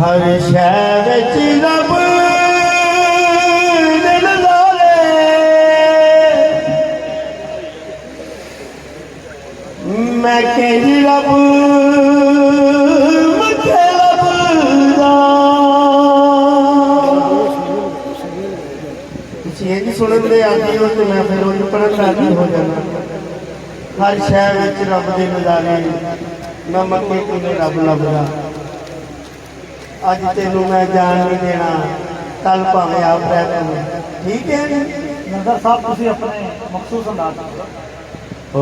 हर शहर विच रब दे नज़ारे, मैं कहंदी रब मथे लभदा। तुसीं ये नहीं सुनन दे आदी हो तो मैं फिर उन्हें पढ़न राजी हो जाना। हर शहर विच रब दे नज़ारे, मैं मक्के कोले रब लभदा। अज तेनू मैं जान नहीं देना, कल भावें आप रह पवे। ठीक है नगर साहब, तुसी अपने मखसूस अंदाज ओ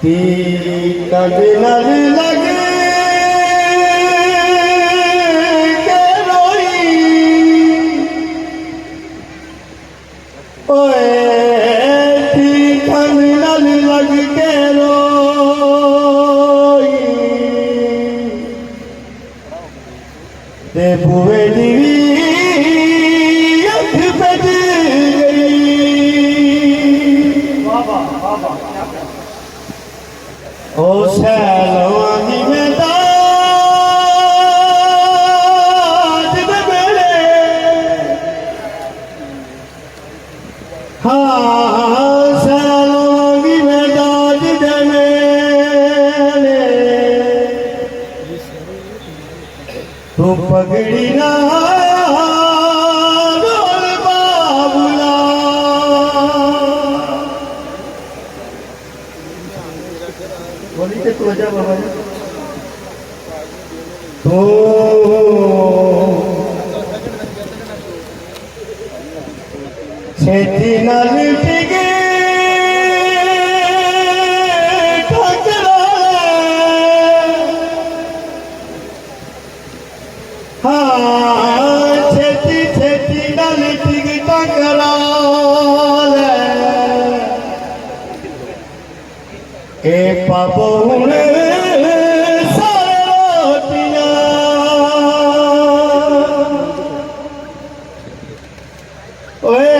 तेरी कद नल लगे के रोई, ओए तेरी कद नल लग के रोई, ते बुए दी ओ सैलों दी मैदान दे मेले, हाँ सैलों दी मैदान दे मेले, तू पगड़ी ना रोल बाबुला। बोली तो तू जा बाबा जी, तो छेती नाल टिके ठकरा, हाँ छेती छेती नाल टिके ठकरा ए पापो हुणे सारे रोटियां, ओए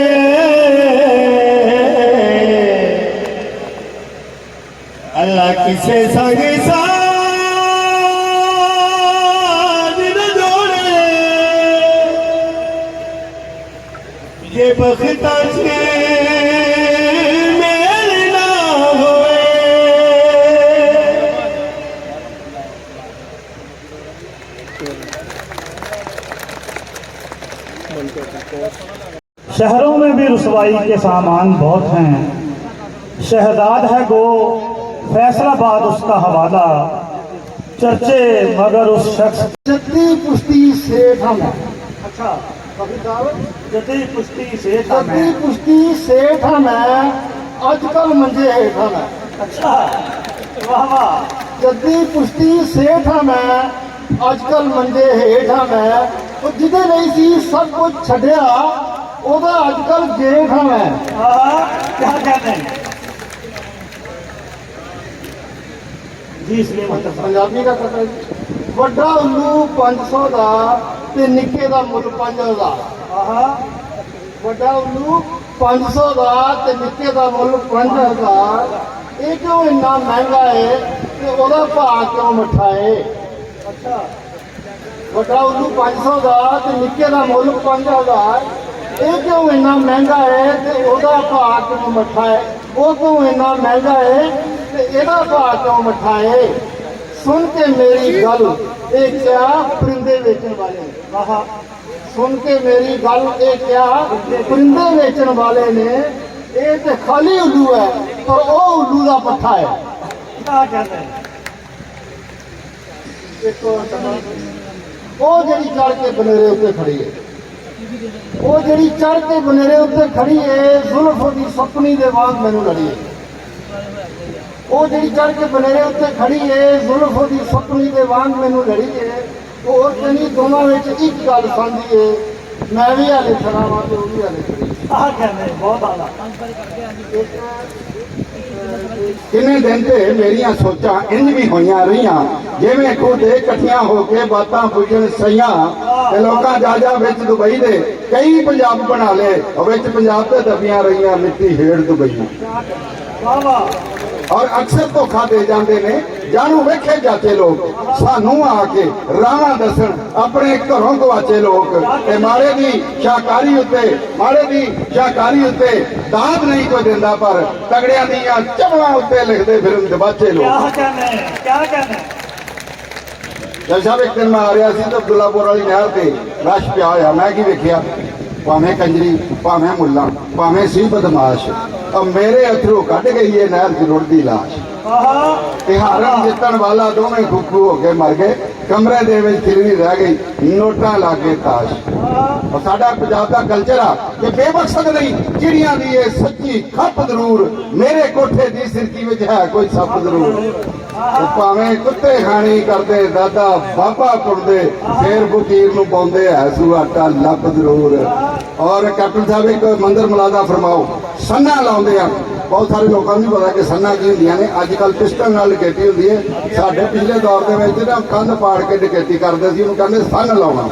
अल्लाह किसे संग साथ न जोड़े, ये बख्ता से शहरों में भी रुसवाई के सामान बहुत हैं। शहजाद है गो फैसलाबाद उसका हवाला, चर्चे मगर उस शख्स जद्दी पुश्ती सेठ हम। अच्छा जदी पुश्ती सेठ जद्दी पुश्ती सेठ हम अजकल मंजे हेठ हम। अच्छा वाह वाह। जद्दी पुश्ती सेठ हम अजकल मंजे हेठ हम। जिदे नहीं सी सब कुछ छड़िया ओदा अजकल जेठ हम। क्या कहते हैं जी, इसलिए मतलब पंजाबी का कहता है वड्डा उल्लू 500 का ते निक्के का मुल 5000। वड्डा उल्लू 500 का ते निक्के का मुल 5000। ये क्यों इन्ना महंगा है ते ओदा भाव क्यों मठा है? अच्छा वड्डा उल्लू 500 का ते निक्के का मुल 5000। ये क्यों इन्ना महंगा है ते ओदा भाव क्यों मठा है? वो क्यों इन्ना महंगा है ते एदा भाव क्यों मठा है? सुन के मेरी गल ये क्या परिंदे बेचने वाले, सुन के मेरी गल ये क्या परिंदे बेचने वाले ने, ये तो खाली उल्लू है पर वो उल्लू का पट्ठा है। क्या कहते हैं वो जड़ी चढ़ के बनेरे उत्ते खड़ी है, वो जड़ी चढ़ के बनेरे उत्ते खड़ी है जुल्फ दी सपनी दे वांग मैनू लड़ी है। वो जड़ी चढ़ के बनेरे उत्ते खड़ी है जुल्फ दी सपनी दे वांग मैनू लड़ी है। वो कहनी दोनों में एक गल सांझी है, मैं भी हाले खड़ा वा ते वो भी हाले खड़ी। कहते हैं बहुत आला। किन्ने दिन ते मेरिया सोचा इंज भी होई रही जिमें खुद इकट्ठिया होके बातां पुछण सईयां ते लोकां जाजा विच दुबई दे कई पंजाब बना ले विच पंजाब ते दबियां रही मिट्टी हेड़ दुबई। ਔਰ ਅਕਸਰ ਧੋਖਾ ਦੇ ਜਾਂਦੇ ਨੇ। ਜਾਣੂ ਵੇਖੇ ਜਾਚੇ ਲੋਕ ਸਾਨੂੰ ਆ ਕੇ ਰਾਹਾਂ ਦੱਸਣ, ਆਪਣੇ ਘਰੋਂ ਗਵਾਚੇ ਲੋਕ। ਤੇ ਮਾੜੇ ਦੀ ਸ਼ਾਕਾਰੀ ਉੱਤੇ ਦਾਦ ਨਹੀਂ ਕੋਈ ਦਿੰਦਾ, ਪਰ ਤਗੜਿਆਂ ਦੀਆਂ ਚਵਲਾਂ ਉੱਤੇ ਲਿਖਦੇ ਫਿਰਨ ਦਬਾਚੇ ਲੋਕ। क्या कहना है? ਜਦ ਸਾਹਿਬ ਇੱਕ ਦਿਨ ਮੈਂ ਆ ਰਿਹਾ ਸੀ ਤਾਂ ਅਬਦੁੱਲਾਪੁਰ ਵਾਲੀ ਨਹਿਰ ਤੇ ਰਸ਼ ਪਿਆ ਹੋਇਆ। ਮੈਂ ਕੀ ਵੇਖਿਆ, ਭਾਵੇਂ ਕੰਜਰੀ, ਭਾਵੇਂ ਮੁੱਲਾ, ਭਾਵੇਂ ਸੀ ਬਦਮਾਸ਼, ਮੇਰੇ ਅਥਰੂ ਕੱਢ ਗਈ ਇਹ ਨਹਿਰ ਦੀ ਰੁੜਦੀ ਲਾਸ਼। ਤੇ ਹਾਰਨ ਜਿੱਤਣ ਵਾਲਾ ਦੋਵੇਂ ਖੁੱਖੂ ਹੋ ਕੇ ਮਰ ਗਏ, ਕਮਰੇ ਦੇ ਵਿੱਚ ਖਿਲਰੀ ਰਹਿ ਗਈ, ਨੋਟਾਂ ਲਾ ਕੇ ਤਾਸ਼। ਔਰ ਸਾਡਾ ਪੰਜਾਬ ਦਾ ਕਲਚਰ ਆ ਕਿ ਬੇਮਕਸਦ ਨਹੀਂ, ਚਿੜੀਆਂ ਦੀ ਇਹ ਸੱਚੀ ਖੱਪ ਜ਼ਰੂਰ, ਮੇਰੇ ਕੋਠੇ ਦੀ ਸਿਰਕੀ ਵਿੱਚ ਹੈ ਕੋਈ ਸੱਪ ਜ਼ਰੂਰ। ਤੇ ਭਾਵੇਂ ਕੁੱਤੇ ਖਾਣੀ ਕਰਦੇ ਦਾਦਾ ਬਾਬਾ ਕੁੱਟਦੇ, ਫੇਰ ਫਕੀਰ ਨੂੰ ਪਾਉਂਦੇ ਹੈ ਸੂ ਆਟਾ ਲੱਭ ਜ਼ਰੂਰ। ਔਰ ਕੈਪਟਨ ਸਾਹਿਬ ਇੱਕ ਮੰਦਰ ਮੁਲਾਜ਼ਾ ਫਰਮਾਓ, ਸੰਨਾ ਲਾਉਂਦੇ ਆ। ਬਹੁਤ ਸਾਰੇ ਲੋਕਾਂ ਨੂੰ ਪਤਾ ਕਿ ਸੰਨਾ ਕੀ ਹੁੰਦੀਆਂ ਨੇ। ਅੱਜ ਕੱਲ੍ਹ ਪਿਸਟਲ ਨਾਲ ਡਕੈਤੀ ਹੁੰਦੀ ਹੈ। ਸਾਡੇ ਪਿਛਲੇ ਦੌਰ ਦੇ ਵਿੱਚ ਨਾ ਕੰਧ ਪਾੜ ਕੇ ਡਕੈਤੀ ਕਰਦੇ ਸੀ, ਉਹਨੂੰ ਕਹਿੰਦੇ ਸੰਨ ਲਾਉਣਾ।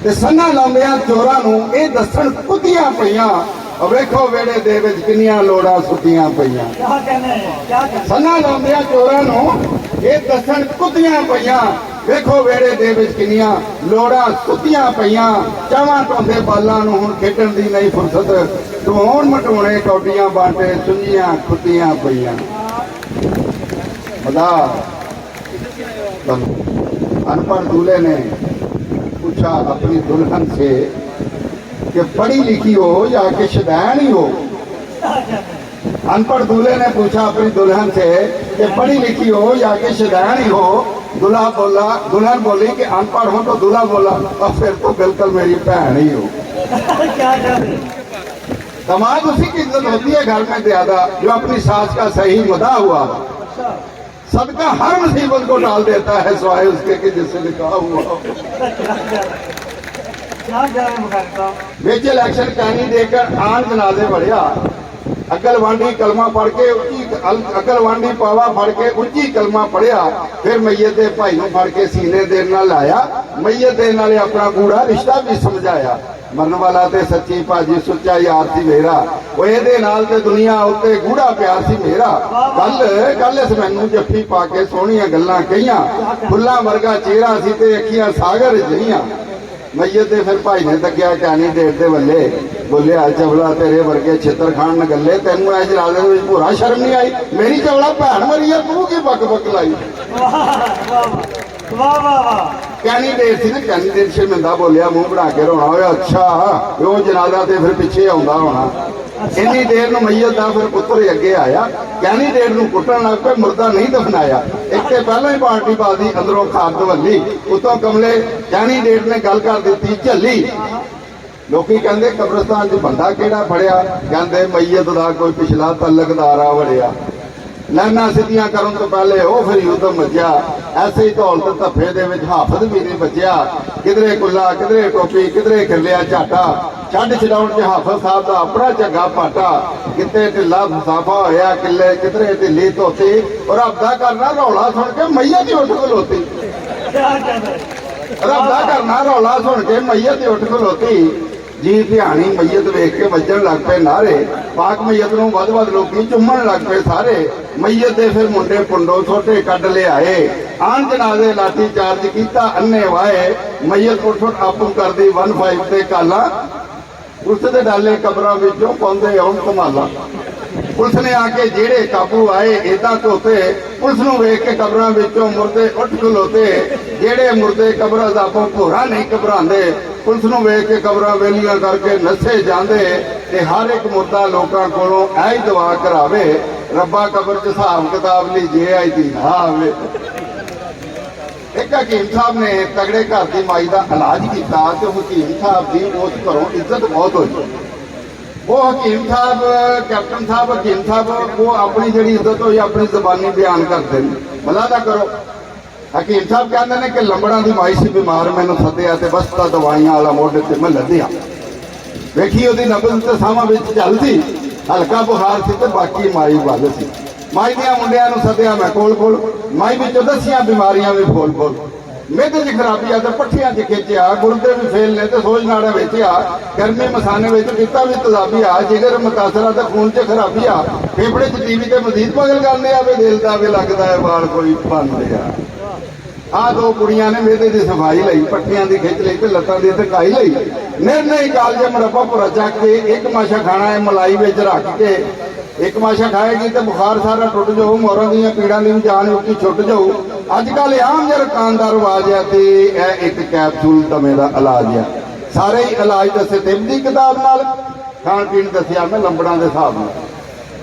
ਤੇ ਸੰਨਾ ਲਾਉਂਦਿਆਂ ਚੋਰਾਂ ਨੂੰ ਇਹ ਦੱਸਣ ਕੁੱਤੀਆਂ ਪਈਆਂ, ਵੇਖੋ ਵਿਹੜੇ ਦੇ ਵਿੱਚ ਕਿੰਨੀਆਂ ਲੋੜਾਂ ਸੁੱਤੀਆਂ ਪਈਆਂ। ਸੰਨਾ ਲਾਉਂਦਿਆਂ ਚੋਰਾਂ ਨੂੰ ਇਹ ਦੱਸਣ ਕੁੱਤੀਆਂ ਪਈਆਂ, ਵੇਖੋ ਵਿਹੜੇ ਦੇ ਵਿੱਚ ਕਿੰਨੀਆਂ ਲੋੜਾਂ ਸੁੱਤੀਆਂ ਪਈਆਂ। ਚਾਵਾਂ ਢੋਂਦੇ ਬਾਲਾਂ ਨੂੰ ਹੁਣ ਖੇਡਣ ਦੀ ਨਹੀਂ ਫੁਰਸਤ, ਢੋਣ ਮਟੋਣੇ ਕੌਡੀਆਂ ਬਾਂਟੇ ਚੁੰਝੀਆਂ ਖੁੱਤੀਆਂ ਪਈਆਂ। मजा। अनपढ़ दूल्हे ने पूछा अपनी दुल्हन से कि पढ़ी लिखी हो या कि शदैन ही हो। अनपढ़ दूल्हे ने पूछा अपनी दुल्हन से कि पढ़ी लिखी हो या कि शदैन ही हो। दुल्हन बोली कि अनपढ़ हो। तो दूल्हा बोला और फिर तो बिल्कुल मेरी बहन ही हो। दामाद उसी की इज्जत होती है घर में ज्यादा जो अपनी सास का सही मदा हुआ। सबका हर मुसीबत को टाल देता है सिवाय उसके कि जिससे निकाह हुआ। विच इलेक्शन कहनी देकर आन जनाजे बढ़िया। अकल वांडी कलमा पढ़ के अकल वांडी पावा फड़ के उच्ची कलमा पढ़िया। फिर मैयत दे भाई नूं फड़ के सीने दे नाल लाया। मैयत दे नाले अपना कूड़ा रिश्ता भी समझाया। मरन वाला ते सच्ची भाजी सुच्चा यार सी मेरा। वो एदे नाल ते दुनिया उत्ते गूढ़ा प्यार सी मेरा। कल इस मैनू जफ्फी पा के सोहणियां गल्लां कहियां। फुल्लां वर्गा चेहरा सी ते अखियां सागर जिहियां। मैयत दे फिर भाई ने तकिया कैंडीडेट दे वल्ले। बोलिया चवला तेरे वर्गे छितर खान न गल्ले तेनू इह जनाजे दे विच भुरा शर्म नहीं आई। मेरी चवला भैन मरी है तू की बक बक लाई। कैंडीडेट सी ना कैंडीडेट शर्मिंदा बोलिया मुंह बना के रोना होया। अच्छा वो जनाजा ते फिर पिछे आउंदा होना। इन्नी देर नूं मैयत दा फिर पुत्र अगे आया। कैंडीडेट नूं कुट्टण लग पे मुर्दा नहीं दफनाया। एक ते पहला ही पार्टी बाजी अंदरों खाद वल्ली उतों कमले कैंडीडेट ने गल कर दी झल्ली। लोकी कहंदे कब्रिस्तान च बंदा किहड़ा फड़िया। कहंदे मैयत दा कोई पिछला तलकदारा वड़िया। लाइना सीधियां करन तो पहले वो फिर युद्ध मचिया। ऐसे ही धौलत धफ्फे दे विच हाफज भी नहीं बचिया। किधरे कुल्ला किधरे टोपी किधरे खिलिया झाटा। छड्ड छडाउण च हाफज साहब दा अपना चंगा पाटा। किते ढिला मुसाफा होया किले किधरे ढिली धोती। और रब्दा करना रौला सुन के मैयत ही उठ खलोती। रब्दा करना रौला सुन के मैयत ही उठ खलोती। जी ध्यानी मैयत वेख के वजन लग पे नारे। पाक मैयत नूं वध लोकी चुम्मन लग पे सारे। मैयत दे फिर मुंडे पुंडो छोटे कढ ले आए। आन जनाजे लाठी चार्ज कीता अन्ने वाए। मैयत उठ आपू कर दी 15 ते काला। पुलिस दे डाले कबरां विचों पाउंदे आउण धमाला। पुलिस ने आके जेड़े काबू आए इदां धोते। पुलिस नूं वेख के कबरां विचों मुर्दे उठ खलोते। जेड़े मुर्दे कबरां दा भोरा नहीं घबरांदे। पुलिस नूं वेख के कबरां वेलियां करके नसे जांदे। ते हर एक मुर्दा लोकां कोलों ऐ दुआ करावे। रब्बा कबर च हिसाब किताब लीजिए आई दी ना आवे। एक हकीम साहब ने तगड़े घर की माई का इलाज किया। तो हकीम साहब की उस घरों इज्जत बहुत हुई। वो हकीम साहब कैप्टन साहब हकीम साहब वो अपनी जी इज्जत हुई अपनी जबानी बयान करते हैं। मलादा करो हकीम साहब कहते हैं कि लंबड़ा की माई से बीमार मैंने सद्या तो बस तो दवाइयां वाला मोढे से मैं लद्या। वेखी वो नबज तो सावां चलती हल्का बुखार से तो बाकी माई वल सी। माई दिया मुंडिया सद्या मैं कोल कोल। माई विचों दसियां बीमारियां भी बोल बोल। ਮਿਹਦੇ 'ਚ ਖਰਾਬੀ ਆ ਤੇ ਪੱਠਿਆਂ 'ਚ ਖਿੱਚਿਆ, ਗੁਰਦੇ ਵੀ ਫੇਲ ਨੇ ਤੇ ਸੋਜ ਨਾੜਾਂ ਵਿੱਚ ਆ, ਗਰਮੀ ਮਸਾਨੇ ਵਿੱਚ ਪਿੱਤਾ ਵੀ ਤੇਜ਼ਾਬੀ ਆ, ਜਿਗਰ ਮੁਤਾਸਰਾ ਤੇ ਖੂਨ 'ਚ ਖਰਾਬੀ ਆ, ਫੇਫੜੇ 'ਚ ਟੀਵੀ ਤੇ ਮਜ਼ੀਦ ਪਗਲ ਕਰਨੇ ਆ, ਵੇ ਦਿਲ ਦਾ ਵੀ ਲੱਗਦਾ ਹੈ ਵਾਲ ਕੋਈ ਪਾਉਂਦੇ ਆ। ਆਹ ਦੋ ਕੁੜੀਆਂ ਨੇ ਮਿਹਦੇ ਦੀ ਸਫਾਈ ਲਈ, ਪੱਠਿਆਂ ਦੀ ਖਿੱਚ ਲਈ ਤੇ ਲੱਤਾਂ ਦੀ ਧਕਾਈ ਲਈ। ਨਿਰਣੇ ਕਾਲਜੇ ਮਰੱਬਾ ਭੁਰਾ ਚੱਕ ਕੇ ਇੱਕ ਮਾਸ਼ਾ ਖਾਣਾ ਹੈ, ਮਲਾਈ ਵਿੱਚ ਰੱਖ ਕੇ ਇੱਕ ਮਾਸ਼ਾ ਖਾਏਗੀ ਤੇ ਬੁਖਾਰ ਸਾਰਾ ਟੁੱਟ ਜਾਊ, ਮੋਰਾਂ ਦੀਆਂ ਪੀੜਾਂ ਦੀ ਜਾਨ ਉੱਤੀ ਛੁੱਟ ਜਾਊ। ਅੱਜ ਕੱਲ੍ਹ ਆਮ ਜਿਹਾ ਰਕਾਨ ਦਾ ਰਿਵਾਜ ਹੈ ਤੇ ਇਹ ਇੱਕ ਕੈਪਸੂਲ ਦਮੇ ਦਾ ਇਲਾਜ ਆ। ਸਾਰੇ ਹੀ ਇਲਾਜ ਦੱਸੇ ਤਿੰਨ ਦੀ ਕਿਤਾਬ ਨਾਲ, ਖਾਣ ਪੀਣ ਦੱਸਿਆ ਮੈਂ ਲੰਬੜਾਂ ਦੇ ਹਿਸਾਬ ਨਾਲ।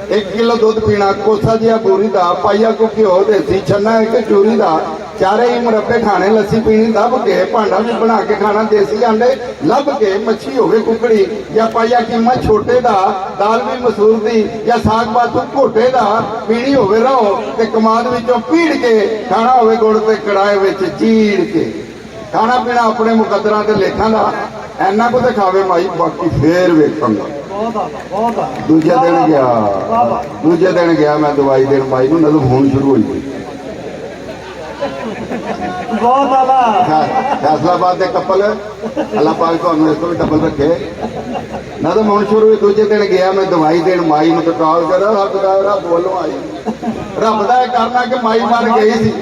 1 ਕਿਲੋ ਦੁੱਧ ਪੀਣਾ, ਕੋਸਾ ਜਿਹਾ ਬੂਰੀ ਦਾ, ਪਾਈਆ ਕੋ ਘਿਓ ਦੇਸੀ, ਛੰਨਾ ਇੱਕ ਚੂਰੀ ਦਾ, ਚਾਰੇ ਹੀ ਮੁਰੱਬੇ ਖਾਣੇ, ਲੱਸੀ ਪੀਣੀ ਦੱਬ ਕੇ, ਭਾਂਡਾ ਵੀ ਬਣਾ ਕੇ ਖਾਣਾ, ਦੇਸੀ ਆਂਡੇ ਲੱਭ ਕੇ, ਮੱਛੀ ਹੋਵੇ ਕੁਕੜੀ ਜਾਂ ਪਾਈਆ ਕੀਮਾ ਛੋਟੇ ਦਾ, ਦਾਲ ਵੀ ਮਸੂਰ ਦੀ ਜਾਂ ਸਾਗ ਬਾਤੂ ਘੋਟੇ ਦਾ, ਪੀਣੀ ਹੋਵੇ ਰੋ ਤੇ ਕਮਾਦ ਵਿੱਚੋਂ ਪੀੜ ਕੇ, ਖਾਣਾ ਹੋਵੇ ਗੁੜ ਤੇ ਕੜਾਏ ਵਿੱਚ ਚੀੜ ਕੇ। ਖਾਣਾ ਪੀਣਾ ਆਪਣੇ ਮੁਕੱਦਰਾਂ ਤੇ ਲੇਖਾਂ ਦਾ, ਐਨਾ ਕੋ ਤੇ ਖਾਵੇ ਮਾਈ, ਬਾਕੀ ਫੇਰ ਵੇਖਾਂਗਾ। ਦੂਜੇ ਦਿਨ ਗਿਆ ਮੈਂ ਦਵਾਈ ਦੇਣ ਮਾਈ ਨੂੰ, ਨਜ਼ਰ ਹੋਣੀ ਸ਼ੁਰੂ ਹੋਈ ਗਈ। ਫੈਸਲਾਬਾਦ ਦੇ ਕਪਲ, ਅੱਲਾਹ ਪਾਕ ਤੁਹਾਨੂੰ ਇਸ ਤੋਂ ਵੀ ਡਬਲ ਰੱਖੇ, ਨਜ਼ਰ ਹੋਣੀ ਸ਼ੁਰੂ ਹੋਈ। ਦੂਜੇ ਦਿਨ ਗਿਆ ਮੈਂ ਦਵਾਈ ਦੇਣ ਮਾਈ ਨੂੰ, ਤੇ ਕਾਲ ਕਰ ਰੱਬ ਵੱਲੋਂ ਆਈ। ਰੱਬ ਦਾ ਇਹ ਕਰਨਾ ਕਿ ਮਾਈ ਮਰ ਗਈ ਸੀ,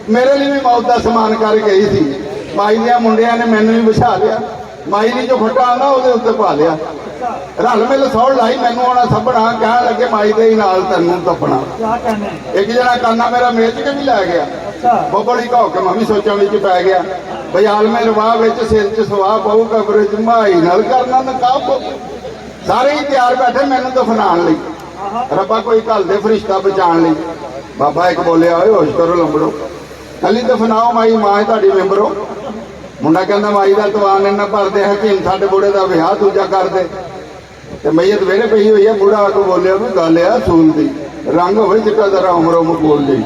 ਮੇਰੇ ਲਈ ਵੀ ਮੌਤ ਦਾ ਸਮਾਨ ਕਰ ਗਈ ਸੀ। ਮਾਈ ਦੀਆਂ ਮੁੰਡਿਆਂ ਨੇ ਮੈਨੂੰ ਵੀ ਵਿਛਾ ਲਿਆ, ਮਾਈ ਲਈ ਜੋ ਫੱਟਾ ਆਉਂਦਾ ਉਹਦੇ ਉੱਤੇ ਪਾ ਲਿਆ, ਰਲ ਮਿਲ ਸੌੜ ਲਾਈ, ਮੈਨੂੰ ਆਉਣਾ ਸੱਬਣਾ, ਕਹਿਣ ਲੱਗੇ ਮਾਈ ਦੇ ਹੀ ਨਾਲ ਤੈਨੂੰ ਤੱਪਣਾ। ਇੱਕ ਜਣਾ ਕਾਨਾ ਮੇਰਾ ਮੇਚ ਕੇ ਵੀ ਲੈ ਗਿਆ, ਬੱਬੜੀ ਘਾਉ ਕੇ ਮੈਂ ਵੀ ਸੋਚਾਂ ਵਿੱਚ ਪੈ ਗਿਆ। ਬਜਾਲਮੇ ਰਵਾਹ ਵਿੱਚ ਸਿਰ 'ਚ ਸਵਾਹ ਪਊ, ਕਬਰ 'ਚ ਮਾਈ ਨਾਲ ਕਰਨਾ ਨਕਾਬ। ਸਾਰੇ ਹੀ ਤਿਆਰ ਬੈਠੇ ਮੈਨੂੰ ਦਫਨਾਉਣ ਲਈ, ਰੱਬਾ ਕੋਈ ਘੱਲ ਦੇ ਫਰਿਸ਼ਤਾ ਬਚਾਉਣ ਲਈ। ਬਾਬਾ ਇੱਕ ਬੋਲਿਆ, ਓਏ ਹੋਸ਼ ਕਰੋ ਲੰਬੜੋ, ਕੱਲੀ ਦਫਨਾਓ ਮਾਈ, ਮਾਂ ਤੁਹਾਡੀ ਮੈਂਬਰੋ। ਮੁੰਡਾ ਕਹਿੰਦਾ ਮਾਈ ਦਾ ਤਵਾਨ ਇੰਨਾ ਭਰਦੇ, ਹਕੀਮ ਸਾਡੇ ਬੁੜੇ ਦਾ ਵਿਆਹ ਦੂਜਾ ਕਰਦੇ ਤੇ ਮਈਤ ਵਿਹੜੇ ਪਈ ਹੋਈ ਆ। ਬੁੜਾ ਆ ਕੇ ਬੋਲਿਆ ਵੀ ਗੱਲ ਆ ਸੂਲ ਦੀ, ਰੰਗ ਹੋਵੇ ਚਿੱਟਾ ਜ਼ਰਾ ਉਮਰੋਂ ਬੋਲ ਜਾਈ।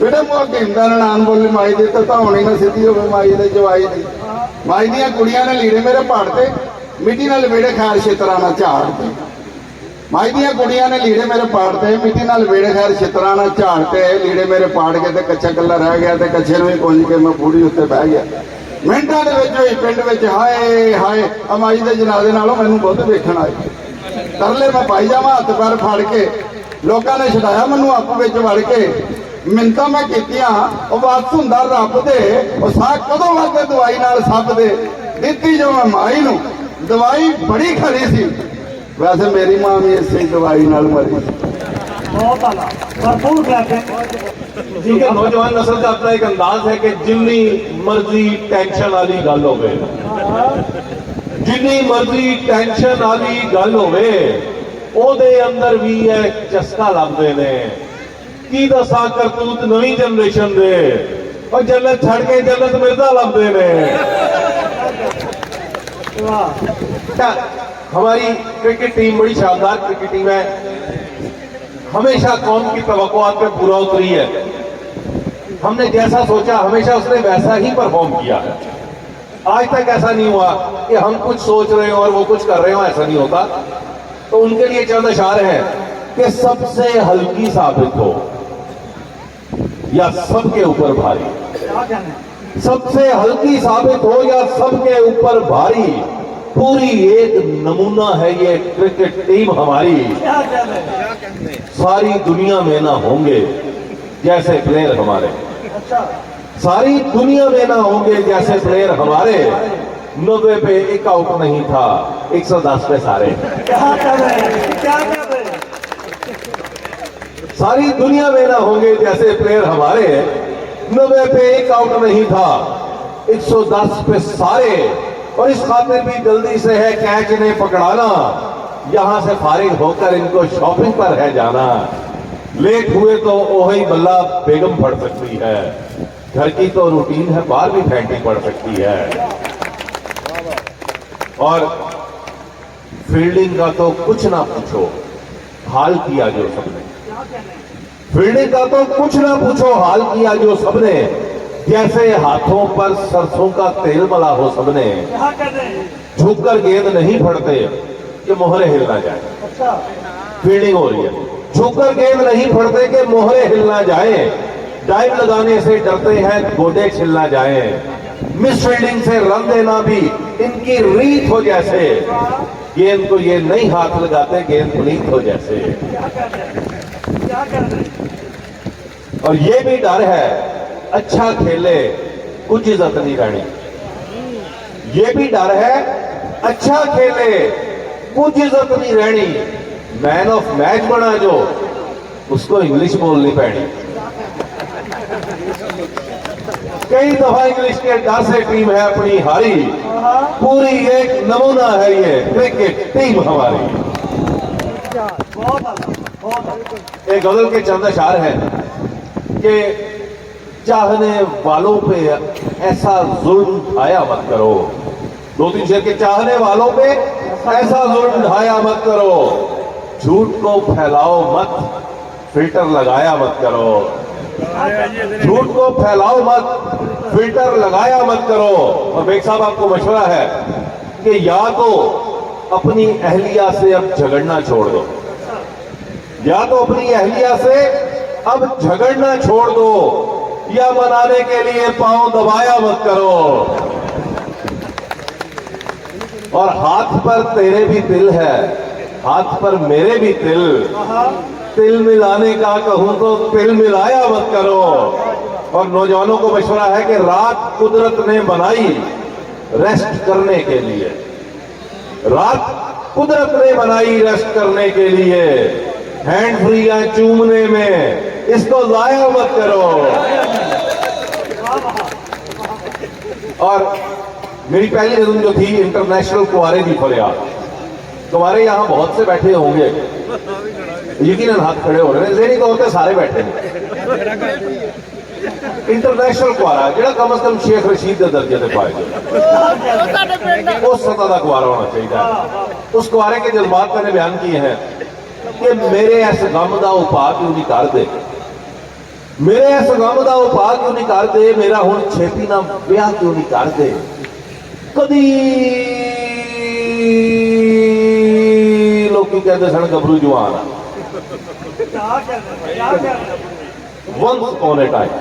ਬੇਟਾ ਮੋ ਹਕੀਮ ਦਾ ਨਾਮ ਬੋਲੀ ਮਾਈ ਦੇ ਤਾਂ ਹੋਣੀ ਨਾ ਸਿੱਧੀ ਹੋਵੇ ਮਾਈ ਦੇ ਜਵਾਈ ਦੀ। ਮਾਈ ਦੀਆਂ ਕੁੜੀਆਂ ਨੇ ਲੀੜੇ ਮੇਰੇ ਪਾੜਤੇ, ਮਿੱਟੀ ਨਾਲ ਵੇੜੇ ਖੈਰ ਛਿੱਤਰਾਂ ਨਾਲ ਝਾੜਤੇ। ਮਾਈ ਦੀਆਂ ਕੁੜੀਆਂ ਨੇ ਲੀੜੇ ਮੇਰੇ ਪਾੜਤੇ, ਮਿੱਟੀ ਨਾਲ ਵੇੜੇ ਖੈਰ ਛਿੱਤਰਾਂ ਨਾਲ ਝਾੜਤੇ। ਲੀੜੇ ਮੇਰੇ ਪਾੜ ਕੇ ਤੇ ਕੱਚਾ ਕੱਲਾ ਰਹਿ ਗਿਆ, ਤੇ ਕੱਚੇ ਨੂੰ ਹੀ ਪੁੰਜ ਕੇ ਮੈਂ ਪੂੜੀ ਉੱਤੇ ਬਹਿ ਗਿਆ। ਮਿੰਟਾਂ ਦੇ ਵਿੱਚ ਹੋਈ ਪਿੰਡ ਵਿੱਚ ਹਾਏ ਹਾਏ, ਅਮਾਈ ਦੇ ਜਨਾਜ਼ੇ ਨਾਲੋਂ ਮੈਨੂੰ ਬਹੁਤ ਵੇਖਣ ਆਏ। ਤਰਲੇ ਮੈਂ ਪਾਈ ਜਾਵਾਂ, ਹੱਥ ਪੈਰ ਫੜ ਕੇ, ਲੋਕਾਂ ਨੇ ਛਡਾਇਆ ਮੈਨੂੰ ਆਪੂ ਵਿੱਚ ਵੜ ਕੇ। ਮਿੰਤਾਂ ਮੈਂ ਕੀਤੀਆਂ, ਉਹ ਵਾਪਸ ਹੁੰਦਾ ਰੱਬ ਦੇ, ਉਹ ਸਾਹ ਕਦੋਂ ਵੱਧਦੇ ਦਵਾਈ ਨਾਲ ਸੱਪ ਦੇ। ਦਿੱਤੀ ਜੋ ਮੈਂ ਮਾਈ ਨੂੰ, ਦਵਾਈ ਬੜੀ ਖਰੀ ਸੀ, ਵੈਸੇ ਮੇਰੀ ਮਾਂ ਵੀ ਇਸੇ ਦਵਾਈ ਨਾਲ ਮਰੀ। बहुत आला भरपूर क्लैपिंग। ठीक है, नौजवान नस्ल का अपना एक अंदाज है कि जिन्नी मर्जी टेंशन वाली गल होवे, जिन्नी मर्जी टेंशन वाली गल होवे, ओदे अंदर भी है चस्का लगदे ने। की दसा करतूत नवी जनरेशन दे, और जन्नत छड़ के जन्नत मिर्जा लगदे ने। हमारी क्रिकेट टीम बड़ी शानदार क्रिकेट टीम है, हमेशा कौम की तवक्कुआत पे पूरा उतरी है। हमने जैसा सोचा हमेशा उसने वैसा ही परफॉर्म किया है। आज तक ऐसा नहीं हुआ कि हम कुछ सोच रहे हो और वो कुछ कर रहे हो, ऐसा नहीं होता। तो उनके लिए चंद अशार हैं कि सबसे हल्की साबित हो या सबके ऊपर भारी, सबसे हल्की साबित हो या सबके ऊपर भारी, पूरी एक नमूना है ये क्रिकेट टीम हमारी। सारी दुनिया में ना होंगे जैसे प्लेयर हमारे, सारी दुनिया में ना होंगे जैसे प्लेयर हमारे। 90 पे एक आउट नहीं था, 110 पे सारे। क्या कर रहे? सारी दुनिया में ना होंगे जैसे प्लेयर हमारे। 90 पे एक आउट नहीं था, 110 पे सारे। और इस खातिर भी जल्दी से है कैच ने पकड़ाना, यहां से फारिग होकर इनको शॉपिंग पर है जाना। लेट हुए तो ओही बल्ला बेगम पड़ सकती है, घर की तो रूटीन है, बाहर भी फेंकनी पड़ सकती है। और फील्डिंग का तो कुछ ना पूछो, हाल किया जो सबने। फील्डिंग का तो कुछ ना पूछो, हाल किया जो सबने। जैसे हाथों पर सरसों का तेल मला हो सबने। झुककर गेंद नहीं फड़ते कि मोहरे हिल ना जाए। फील्डिंग हो रही है, झुककर गेंद नहीं फड़ते कि मोहरे हिल ना जाए। टाइम लगाने से डरते हैं गोदे छिल ना जाए, मिस फील्डिंग से रन देना भी इनकी रीत हो जैसे, गेंद को ये नहीं हाथ लगाते गेंद पुनीत हो जैसे। और ये भी डर है अच्छा खेले कुछ इज्जत नहीं रहनी, ये भी डर है अच्छा खेले कुछ इज्जत नहीं रहनी, मैन ऑफ मैच बना जो उसको इंग्लिश बोलनी पैनी। कई दफा इंग्लिश के डर से टीम है अपनी हारी, पूरी एक नमूना है ये क्रिकेट टीम हमारी। एक गजल के चंद अशार है कि चाहने वालों पे ऐसा जुल्म ढाया मत करो, 2-3 शेर के चाहने वालों पे ऐसा जुल्म ढाया मत करो, झूठ को फैलाओ मत फिल्टर लगाया मत करो, झूठ को फैलाओ मत फिल्टर लगाया मत करो। और बेग साहब आपको मशवरा है कि या तो अपनी अहलिया से अब झगड़ना छोड़ दो, या तो अपनी अहलिया से अब झगड़ना छोड़ दो, या मनाने के लिए पांव दबाया मत करो। और हाथ पर तेरे भी तिल है, हाथ पर मेरे भी तिल मिलाने का कहूं तो तिल मिलाया मत करो। और नौजवानों को मशवरा है कि रात कुदरत ने बनाई रेस्ट करने के लिए, रात कुदरत ने बनाई रेस्ट करने के लिए, हैंड फ्री चूमने में इसको जाया मत करो। और मेरी पहली नज़म जो थी इंटरनेशनल कुंवारे की फरियाद, कुंवारे यहां बहुत से बैठे होंगे, यकीनन हाथ खड़े हो रहे हैं, ज़हनी तौर पे सारे बैठे हैं। इंटरनेशनल कुंवारा जिहड़ा कम अज कम शेख रशीद के दर्जे से पाए जाए, उस सतह का कुंवारा होना चाहिए। उस कुंवारे के जज्बात मैंने बयान किए हैं कि मेरे इस गम का उपा क्यों नहीं कर दे, मेरे इस गम का उपा क्यों नहीं कर दे, मेरा हुण छेती ना ब्याह क्यों नहीं कर दे। कदी लोग कहते सन गभरू जवान, once upon a time